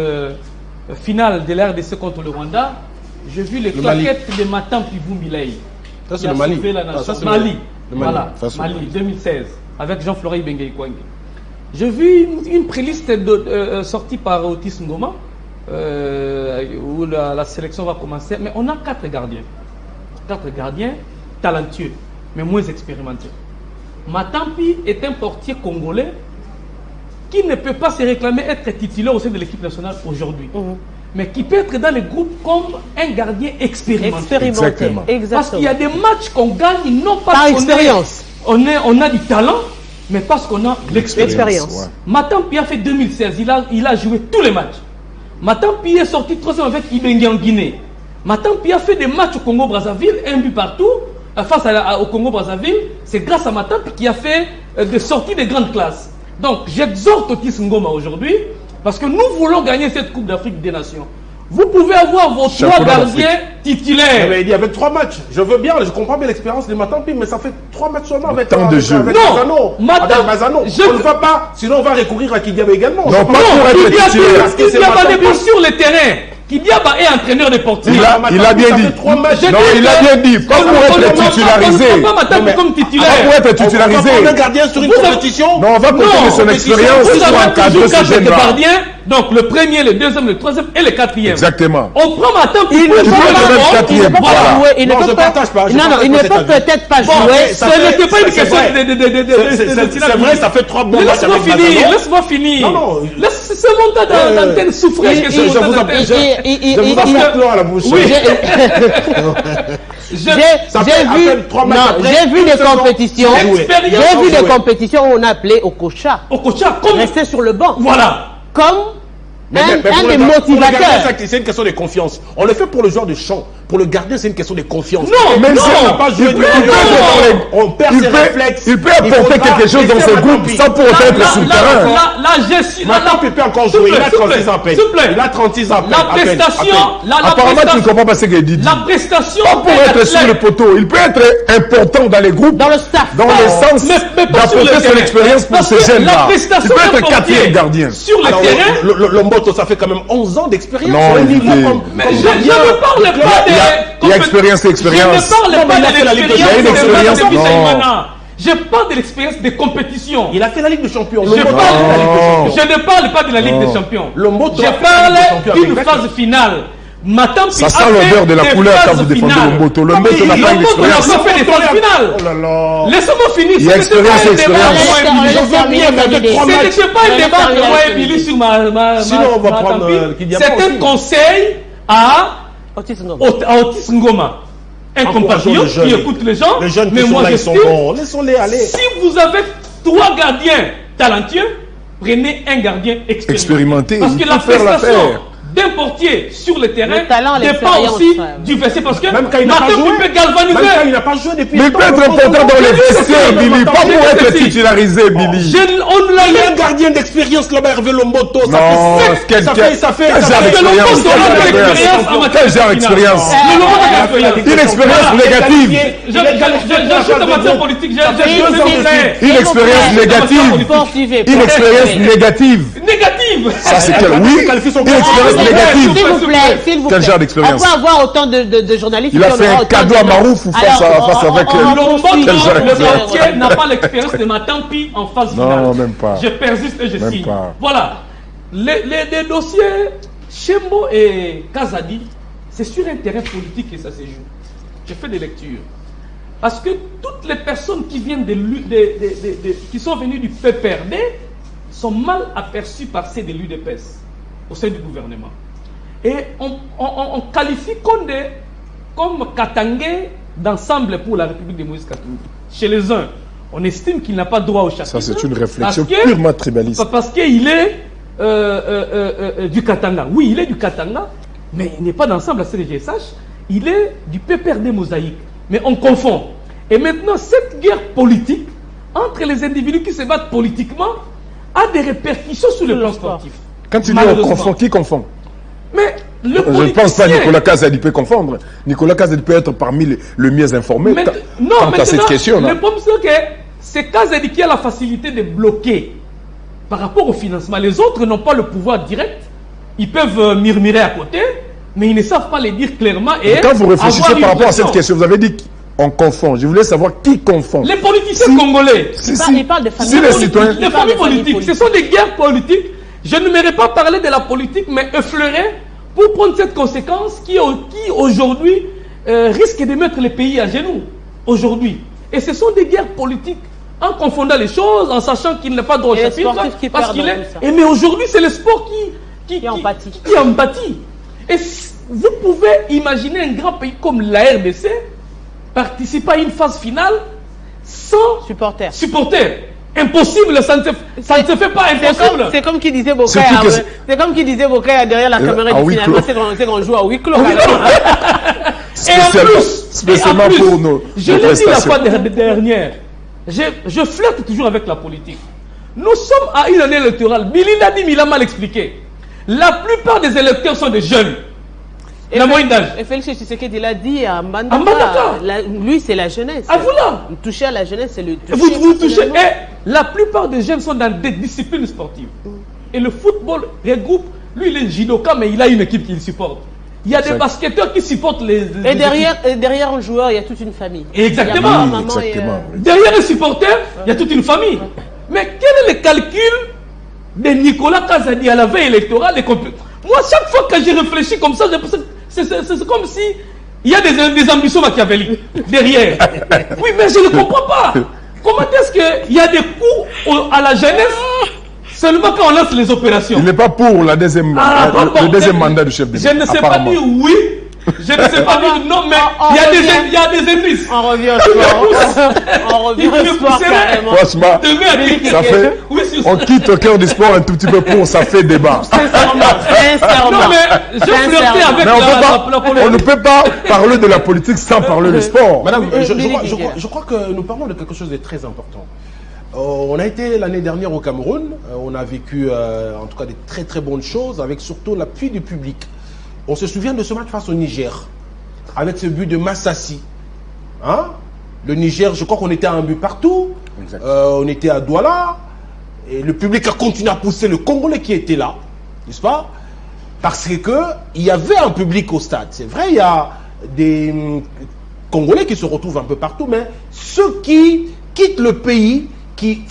finale de l'RDC contre le Rwanda, j'ai vu les claquettes de Matam Pibou Milei. Ça c'est le Mali. Mali. Voilà, Mali 2016, avec Jean-Florent Benguei Kouangé. J'ai vu une préliste sortie par Otis Ngoma, où la sélection va commencer. Mais on a 4 gardiens. 4 gardiens talentueux, mais moins expérimentés. Matampi est un portier congolais qui ne peut pas se réclamer être titulaire au sein de l'équipe nationale aujourd'hui. mais qui peut être dans les groupes comme un gardien expérimenté. Exactement. Parce qu'il y a des matchs qu'on gagne, non pas par parce expérience. On a du talent, mais parce qu'on a l'expérience. Ouais. Matampi a fait 2016, il a joué tous les matchs. Matampi est sorti 3e avec Ibengue en Guinée. Matampi a fait des matchs au Congo-Brazzaville, un but partout, face au Congo-Brazzaville. C'est grâce à Matampi qui a fait des sorties de grande classe. Donc j'exhorte Otis Ngoma aujourd'hui, parce que nous voulons gagner cette Coupe d'Afrique des Nations. Vous pouvez avoir vos 3 gardiens titulaires. Mais il y avait 3 matchs. Je veux bien, je comprends bien l'expérience de Matampi, mais ça fait 3 matchs seulement avec temps de jeu. Mazano. Non, Avec Mazano. On ne va pas, sinon on va recourir à Kidiaba également. Non, pas pour être titulaire. Kidiaba n'est pas sur le terrain. Kidiaba est entraîneur de portier. Il a bien dit. Non, il a bien dit. Pas pour être titularisé. Pas Matampi comme titulaire. Pas pour être titularisé. On va un gardien sur une compétition. Non, on va compter son expérience Vous pour avez encadrer toujours ce 4 jeune-là. gardiens. Donc le premier, le deuxième, le troisième et le quatrième. Exactement. On prend Matampi. Il ne peut quatrième. pas Voilà. jouer. Il ne Non, je peut pas. partage pas, je Non, non, partage il pas ne cet peut avis. peut-être pas Bon, jouer. ce n'était pas une c'est question vrai. C'est vrai, ça fait 3 bons matchs Laisse-moi avec finir, Mazano. laisse-moi finir. Non. C'est mon tas d'antenne souffrage. Je vous apporte l'eau à la bouche. Oui. J'ai vu des compétitions. J'ai vu des compétitions où on appelait au Okocha. Okocha, comme. Rester sur le banc. Voilà. Comme Mais un pour des le gardien, motivateurs. c'est une question de confiance. On le fait pour le joueur de champ. Pour le gardien, c'est une question de confiance. Non, même non, si on n'a pas joué, on perd ses réflexes. Il peut apporter quelque chose dans ce groupe sans pour autant être sur le terrain. Matampi peut encore jouer. Il a 36 ans à peine. S'il vous plaît. Il a 36 ans à peine. La prestation. Apparemment, tu ne comprends pas ce qu'il dit. La prestation. Pas pour être sur le poteau. Il peut être important dans les groupes. Dans le staff. Dans le sens Mais pas sur le d'apporter son terrain. expérience pour Parce ces que jeunes-là. la Il prestation peut d'un être portier 4e gardien. sur le Alors, terrain. Lomboto, ça fait quand même 11 ans d'expérience. Non, Au niveau écoutez. comme Mais je ne parle pas Il y a expérience et Je expérience. ne parle pas il a de fait la Ligue des l'expérience Champions. de Non. Bissaïmana. Je parle de l'expérience des compétitions. Il a fait la Ligue des Champions. Je Lomboto a fait la Ligue des Champions. je ne parle pas de la Ligue des Champions. Lomboto Je a fait la Ligue des Champions parle avec d'une Grec. phase finale. Matampi Ça a sent fait l'odeur de la des couleur quand phases vous défendez finales. Lomboto. Lomboto n'a pas une Lomboto n'a expérience. pas fait des phases finales. Oh là là. Laissez-moi finir. Il y a expérience et expérience. Ce n'était pas un débat que moi et Billy sur ma Sinon, on va prendre Kidiaba C'est un aussi. conseil à Otis Ngoma. Otis Ngoma. Un Encourageons compatriote les jeunes. qui écoute les gens. Les jeunes qui Mais sont moi, là, ils sont j'estime, bons. Laissons-les aller. si vous avez 3 gardiens talentueux, prenez un gardien expérimenté. Expérimenté, Parce il que peut la faire prestation l'affaire. d'un portier sur le terrain Le talent, dépend l'expérience, aussi frère. du verset. Parce que Même quand il n'a pas Matampi joué. peut Même quand galvaniser. il n'a pas joué depuis Mais il peut être important dans les vestiaires, Billy. Pas pour être titularisé, Billy. On ne l'a Il y a un pas. gardien d'expérience là-bas, Hervé Lomboto. Non, quel genre d'expérience. Quel genre d'expérience? Une expérience négative. J'achète en matière politique. Une expérience négative. Une expérience négative. Négative. Ça, c'est quel? Oui, une expérience négative. S'il vous plaît, s'il vous plaît. Quel genre d'expérience? On peut avoir autant de journalistes. Il a puis on fait aura un autant cadeau de- à Marouf ou face avec Quel genre le d'expérience? portier n'a pas l'expérience de Matampi en phase finale. Non, même pas. Je persiste et je Même signe. pas. Voilà. Les dossiers Chembo et Kazadi, c'est sur un terrain politique que ça se joue. J'ai fait des lectures. Parce que toutes les personnes qui viennent qui sont venues du PPRD sont mal aperçues par ceux de l'UDPS au sein du gouvernement. Et on qualifie comme Katangé d'ensemble pour la République de Moïse Katumbi. Chez les uns, on estime qu'il n'a pas droit au chapitre. Ça, c'est une réflexion parce que- purement tribaliste. Parce qu'il est du Katanga. Oui, il est du Katanga, mais il n'est pas d'ensemble à CDGSH. Il est du PPRD Mosaïque. Mais on confond. Et maintenant, cette guerre politique entre les individus qui se battent politiquement a des répercussions sur le plan sportif. Quand tu dis on confond, qui confond? Mais le Je ne politicien... pense pas que Nicolas Kazadi peut confondre. Nicolas Kazadi peut être parmi les mieux informés Mais- quant non, à maintenant, cette question-là. le problème c'est que c'est Kazadi qui a la facilité de bloquer par rapport au financement. Les autres n'ont pas le pouvoir direct. Ils peuvent murmurer à côté, mais ils ne savent pas les dire clairement. Et Quand vous réfléchissez avoir par rapport à une cette question, vous avez dit on confond. Je voulais savoir qui confond. Les politiciens congolais, Il parle de famille. Si les citoyens. les familles politiques, ce sont des guerres politiques. Je ne m'aurais pas parlé de la politique, mais effleurer pour prendre cette conséquence qui aujourd'hui risque de mettre les pays à genoux. Aujourd'hui. Et ce sont des guerres politiques. En confondant les choses, en sachant qu'il n'a pas droit au Et les chapitre, sportifs qui parce perdent qu'il dans est. tout ça. Et mais aujourd'hui, c'est le sport qui en pâtit. qui en pâtit. Et vous pouvez imaginer un grand pays comme la RDC participer à une phase finale sans supporters. Impossible, ça ne se fait pas, impossible. C'est comme qui disait Bokaya. C'est comme qui disait Bokaya derrière la caméra du finalement, c'est qu'on joue à huis clos. Et en plus, pour nous. Je l'ai dit la fois dernière, je flirte toujours avec la politique. Nous sommes à une année électorale. Billy l'a dit, mais il a mal expliqué. La plupart des électeurs sont des jeunes. La moyenne d'âge. Et Félix Tshisekedi l'a dit à Mbandaka. Lui, c'est la jeunesse. Ah, voilà. Toucher à la jeunesse, c'est le toucher. Vous touchez. Et la plupart des jeunes sont dans des disciplines sportives. Et le football regroupe. Lui, il est judoka, mais il a une équipe qui le supporte. Il y a des basketteurs qui supportent les et derrière un joueur, il y a toute une famille. Exactement. Derrière un supporter, il y a toute une famille. Mais quel est le calcul de Nicolas Kazadi à la veille électorale? Moi, chaque fois que j'ai réfléchi comme ça, c'est comme si il y a des ambitions machiavéliques derrière. Oui, mais je ne comprends pas. Comment est-ce qu'il y a des coups à la jeunesse seulement quand on lance les opérations? Il n'est pas pour le deuxième mandat du chef de l'État. Je ne sais pas dire oui. Je ne sais pas dire non, mais il y a des indices. On revient au sport. On revient au sport carrément. Franchement, ça fait. On quitte au cœur du sport un tout petit peu pour ça fait débat. Sincèrement. Non, mais je flirtais avec la politique. On ne peut pas parler de la politique sans parler du sport. Madame, je crois que nous parlons de quelque chose de très important. On a été l'année dernière au Cameroun. On a vécu en tout cas des très très bonnes choses avec surtout l'appui du public. On se souvient de ce match face au Niger, avec ce but de Massassi. Hein? Le Niger, je crois qu'on était à un but partout. On était à Douala. Et le public a continué à pousser le Congolais qui était là, n'est-ce pas? Parce qu'il y avait un public au stade. C'est vrai, il y a des Congolais qui se retrouvent un peu partout, mais ceux qui quittent le pays, qui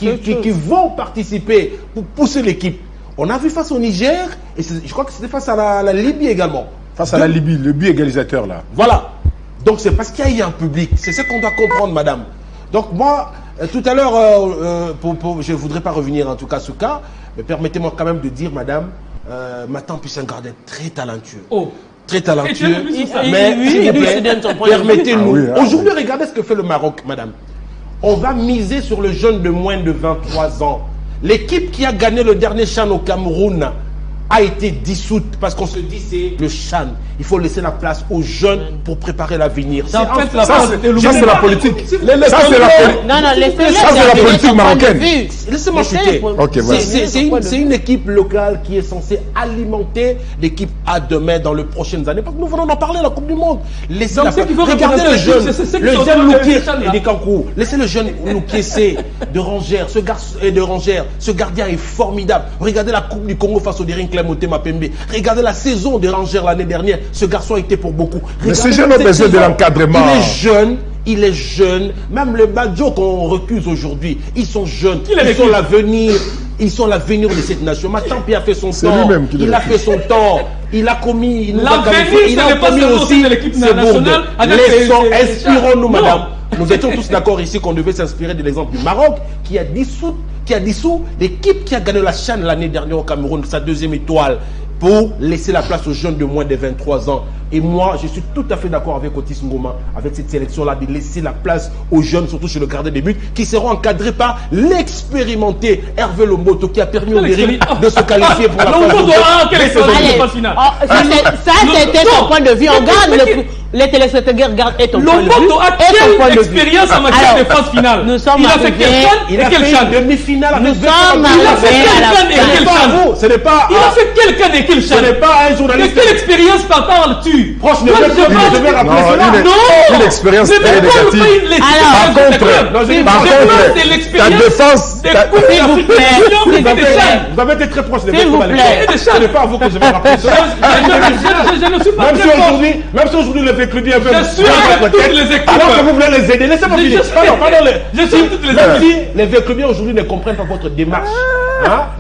vont participer pour pousser l'équipe. On a vu face au Niger, et je crois que c'était face à la Libye également. Face à la Libye, le but égalisateur là. Voilà. Donc c'est parce qu'il y a un public. C'est ce qu'on doit comprendre, madame. Donc moi, tout à l'heure, je ne voudrais pas revenir en tout cas sur ce cas, mais permettez-moi quand même de dire, madame, Matan Puissant-Garde est très talentueux. Oh. Très talentueux. Mais permettez-nous. Aujourd'hui, regardez ce que fait le Maroc, madame. On va miser sur le jeune de moins de 23 ans. L'équipe qui a gagné le dernier CHAN au Cameroun a été dissoute parce qu'on se dit c'est le CHAN. Il faut laisser la place aux jeunes pour préparer l'avenir. Ça, c'est la politique. Ça, c'est la politique marocaine. Laissez-moi chuter. C'est une équipe locale qui est censée alimenter l'équipe à demain dans les prochaines années. Parce que nous venons d'en parler à la Coupe du Monde. Regardez le jeune de Kankou. Laissez le jeune Loukiessé de Rangers. Ce gardien est formidable. Regardez la Coupe du Congo face au Dering Motema Pembe. Regardez la saison des Rangers l'année dernière. Ce garçon était pour beaucoup. Mais ces jeunes ont besoin de l'encadrement. Il est jeune. Même les Badjo qu'on recuse aujourd'hui, ils sont jeunes. Ils sont l'avenir. Ils sont l'avenir de cette nation. Matampi a fait son temps. Il a fait son temps. Il a commis. Il a commis aussi l'équipe nationale. Inspirons-nous, madame. Nous étions tous d'accord ici qu'on devait s'inspirer de l'exemple du Maroc qui a dissous l'équipe qui a gagné la CHAN l'année dernière au Cameroun, sa deuxième étoile, pour laisser la place aux jeunes de moins de 23 ans. Et moi, je suis tout à fait d'accord avec Otis Ngoma, avec cette sélection-là, de laisser la place aux jeunes, surtout chez le gardien des buts, qui seront encadrés par l'expérimenté Hervé Lomboto, qui a permis au Dering de se qualifier pour la phase finale. Ça, c'était ton point de vue. On garde les téléspectateurs regardent ton point de vue. Lomboto a quelle expérience en matière de phase finale? Nous sommes il a fait quel CHAN? Demi-finale. Nous sommes arrivés à la fin. Ce n'est pas. Il a fait quel CHAN et quel CHAN? Ce n'est pas un journaliste. De quelle expérience parles-tu? Proche, ne vais rappeler cela. Non. Une expérience très négative. Par contre, ta défense. S'il vous plaît. Vous avez été très proche de S'il vous plaît. Ce n'est pas à vous que je vais rappeler cela. Je ne suis pas très proche. Même si aujourd'hui le Vécludi avait je suis avec toutes les équipes. Alors que vous voulez les aider, laissez-moi finir. Je suis toutes les équipes. Les Véclubiens aujourd'hui ne comprennent pas votre démarche.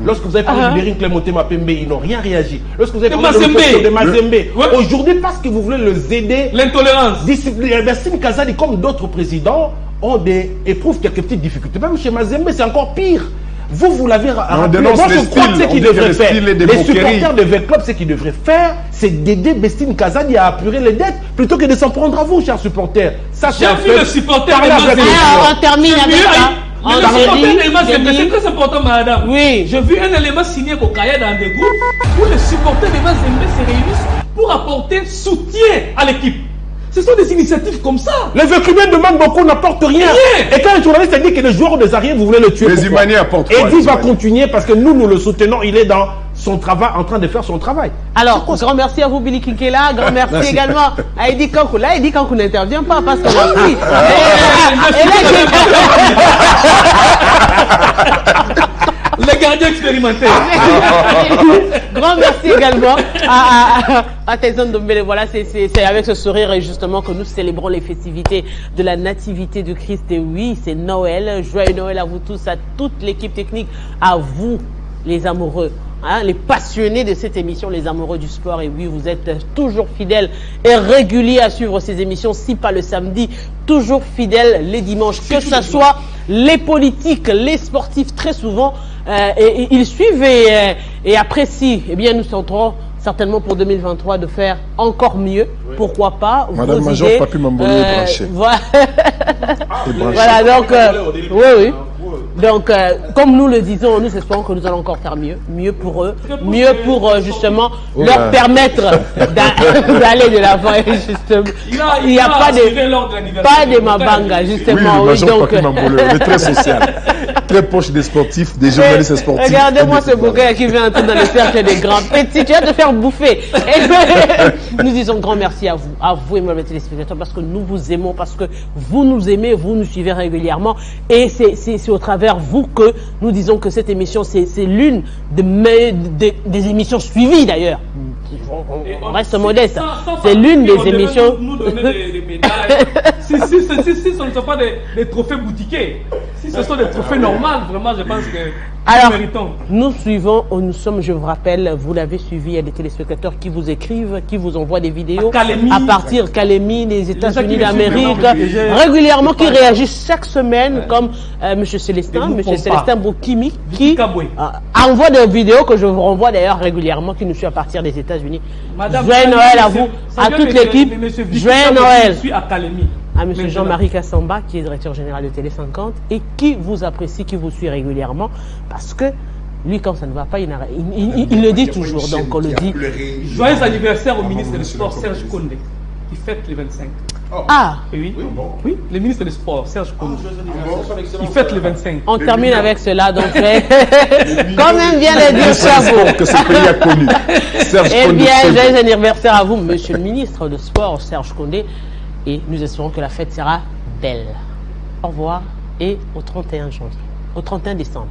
Lorsque vous avez parlé du Dering Motema Pembe, ils n'ont rien réagi. Lorsque vous avez parlé de Mazembe, aujourd'hui, parce que vous voulez les aider, l'intolérance, discipline. Sim Kazadi, comme d'autres présidents, éprouvent quelques petites difficultés. Même chez Mazembe, c'est encore pire. Vous l'avez rappelé. dénonce Moi, les je crois que styles. ce qu'ils On dit que devraient le faire, style est des les moqueries. supporters de V-Club, ce qu'ils devraient faire, c'est d'aider Bestine Kazadi à apurer les dettes plutôt que de s'en prendre à vous, chers supporters. Ça, c'est J'ai un vu fait. le supporter Parlez de avec Mazembe. les Alors, joueurs. on termine avec ça. Le supporter de Mazembe, c'est très important, madame. Oui. J'ai vu un élément signé au Kaya dans des groupes où les supporters de Mazembe se réunissent pour apporter soutien à l'équipe. Ce sont des initiatives comme ça. Les écrivains demandent beaucoup, n'apportent rien. Rien. Et quand un journaliste a dit que le joueur des arrières, vous voulez le tuer. Les pourquoi? Imani apportent Et quoi, Eddie les va Imani? continuer parce que nous le soutenons. Il est dans son travail, en train de faire son travail. Alors, grand merci à vous, Billy Kinkela. Grand merci également à Eddie Kankou. Là, Eddie Kankou n'intervient pas parce qu'on a pris. Les gardiens expérimentés. Grand merci également à Tyson Dombele. Voilà, c'est avec ce sourire justement que nous célébrons les festivités de la nativité du Christ. Et oui, c'est Noël. Joyeux Noël à vous tous, à toute l'équipe technique, à vous, les amoureux. Hein, les passionnés de cette émission, les amoureux du sport. Et oui, vous êtes toujours fidèles et réguliers à suivre ces émissions, si pas le samedi, toujours fidèles les dimanches, que ce soit les politiques, les sportifs, très souvent, et ils suivent et apprécient. Eh bien, nous tenterons certainement pour 2023 de faire encore mieux. Oui. Pourquoi pas? Madame vos Major, idées, Papi Mambolo est branché. Voilà, donc, oui. Donc, comme nous le disons, nous espérons que nous allons encore faire mieux. Mieux pour eux. Mieux pour, justement, leur permettre d'aller de l'avant. Il n'y a pas de mabanga, justement. Oui, donc, Papi Mambolo, il est très social. Très proche des sportifs, des journalistes sportifs. Regardez-moi ce bouquet qui vient entrer dans le cercle des grands petits. Tu vas te faire bouffer. Nous disons grand merci à vous et mes téléspectateurs, parce que nous vous aimons, parce que vous nous aimez, vous nous suivez régulièrement. Et c'est au travers vous que nous disons que cette émission, c'est l'une des émissions suivies d'ailleurs. On reste modeste. C'est l'une des émissions. Nous donner des médailles. Si ce ne sont pas des trophées boutiqués, si ce sont des trophées normaux, vraiment, je pense que alors, nous méritons. Nous suivons, nous sommes, je vous rappelle, vous l'avez suivi, il y a des téléspectateurs qui vous écrivent, qui vous envoient des vidéos à partir Calémie, des États-Unis d'Amérique, régulièrement, qui réagissent chaque semaine, comme M. Célestin Boukimi, qui envoie des vidéos que je vous renvoie d'ailleurs régulièrement, qui nous suit à partir des États-Unis. Joyeux Noël à vous, à toute l'équipe. Joyeux Noël à M. Jean-Marie Kassamba, qui est directeur général de Télé 50 et qui vous apprécie, qui vous suit régulièrement, parce que lui, quand ça ne va pas, il le dit toujours, donc on le dit. Joyeux anniversaire au ministre des Sports, Serge Condé. Il fête les 25. Ah oui, oui, le ministre des Sports, Serge Condé. Il fête les 25. On termine avec cela, donc quand même bien le dire, chapeau. Que ce pays a connu. Eh bien, joyeux anniversaire à vous, monsieur le ministre de Sport, Serge Condé. Et nous espérons que la fête sera belle. Au revoir et au 31 janvier, au 31 décembre.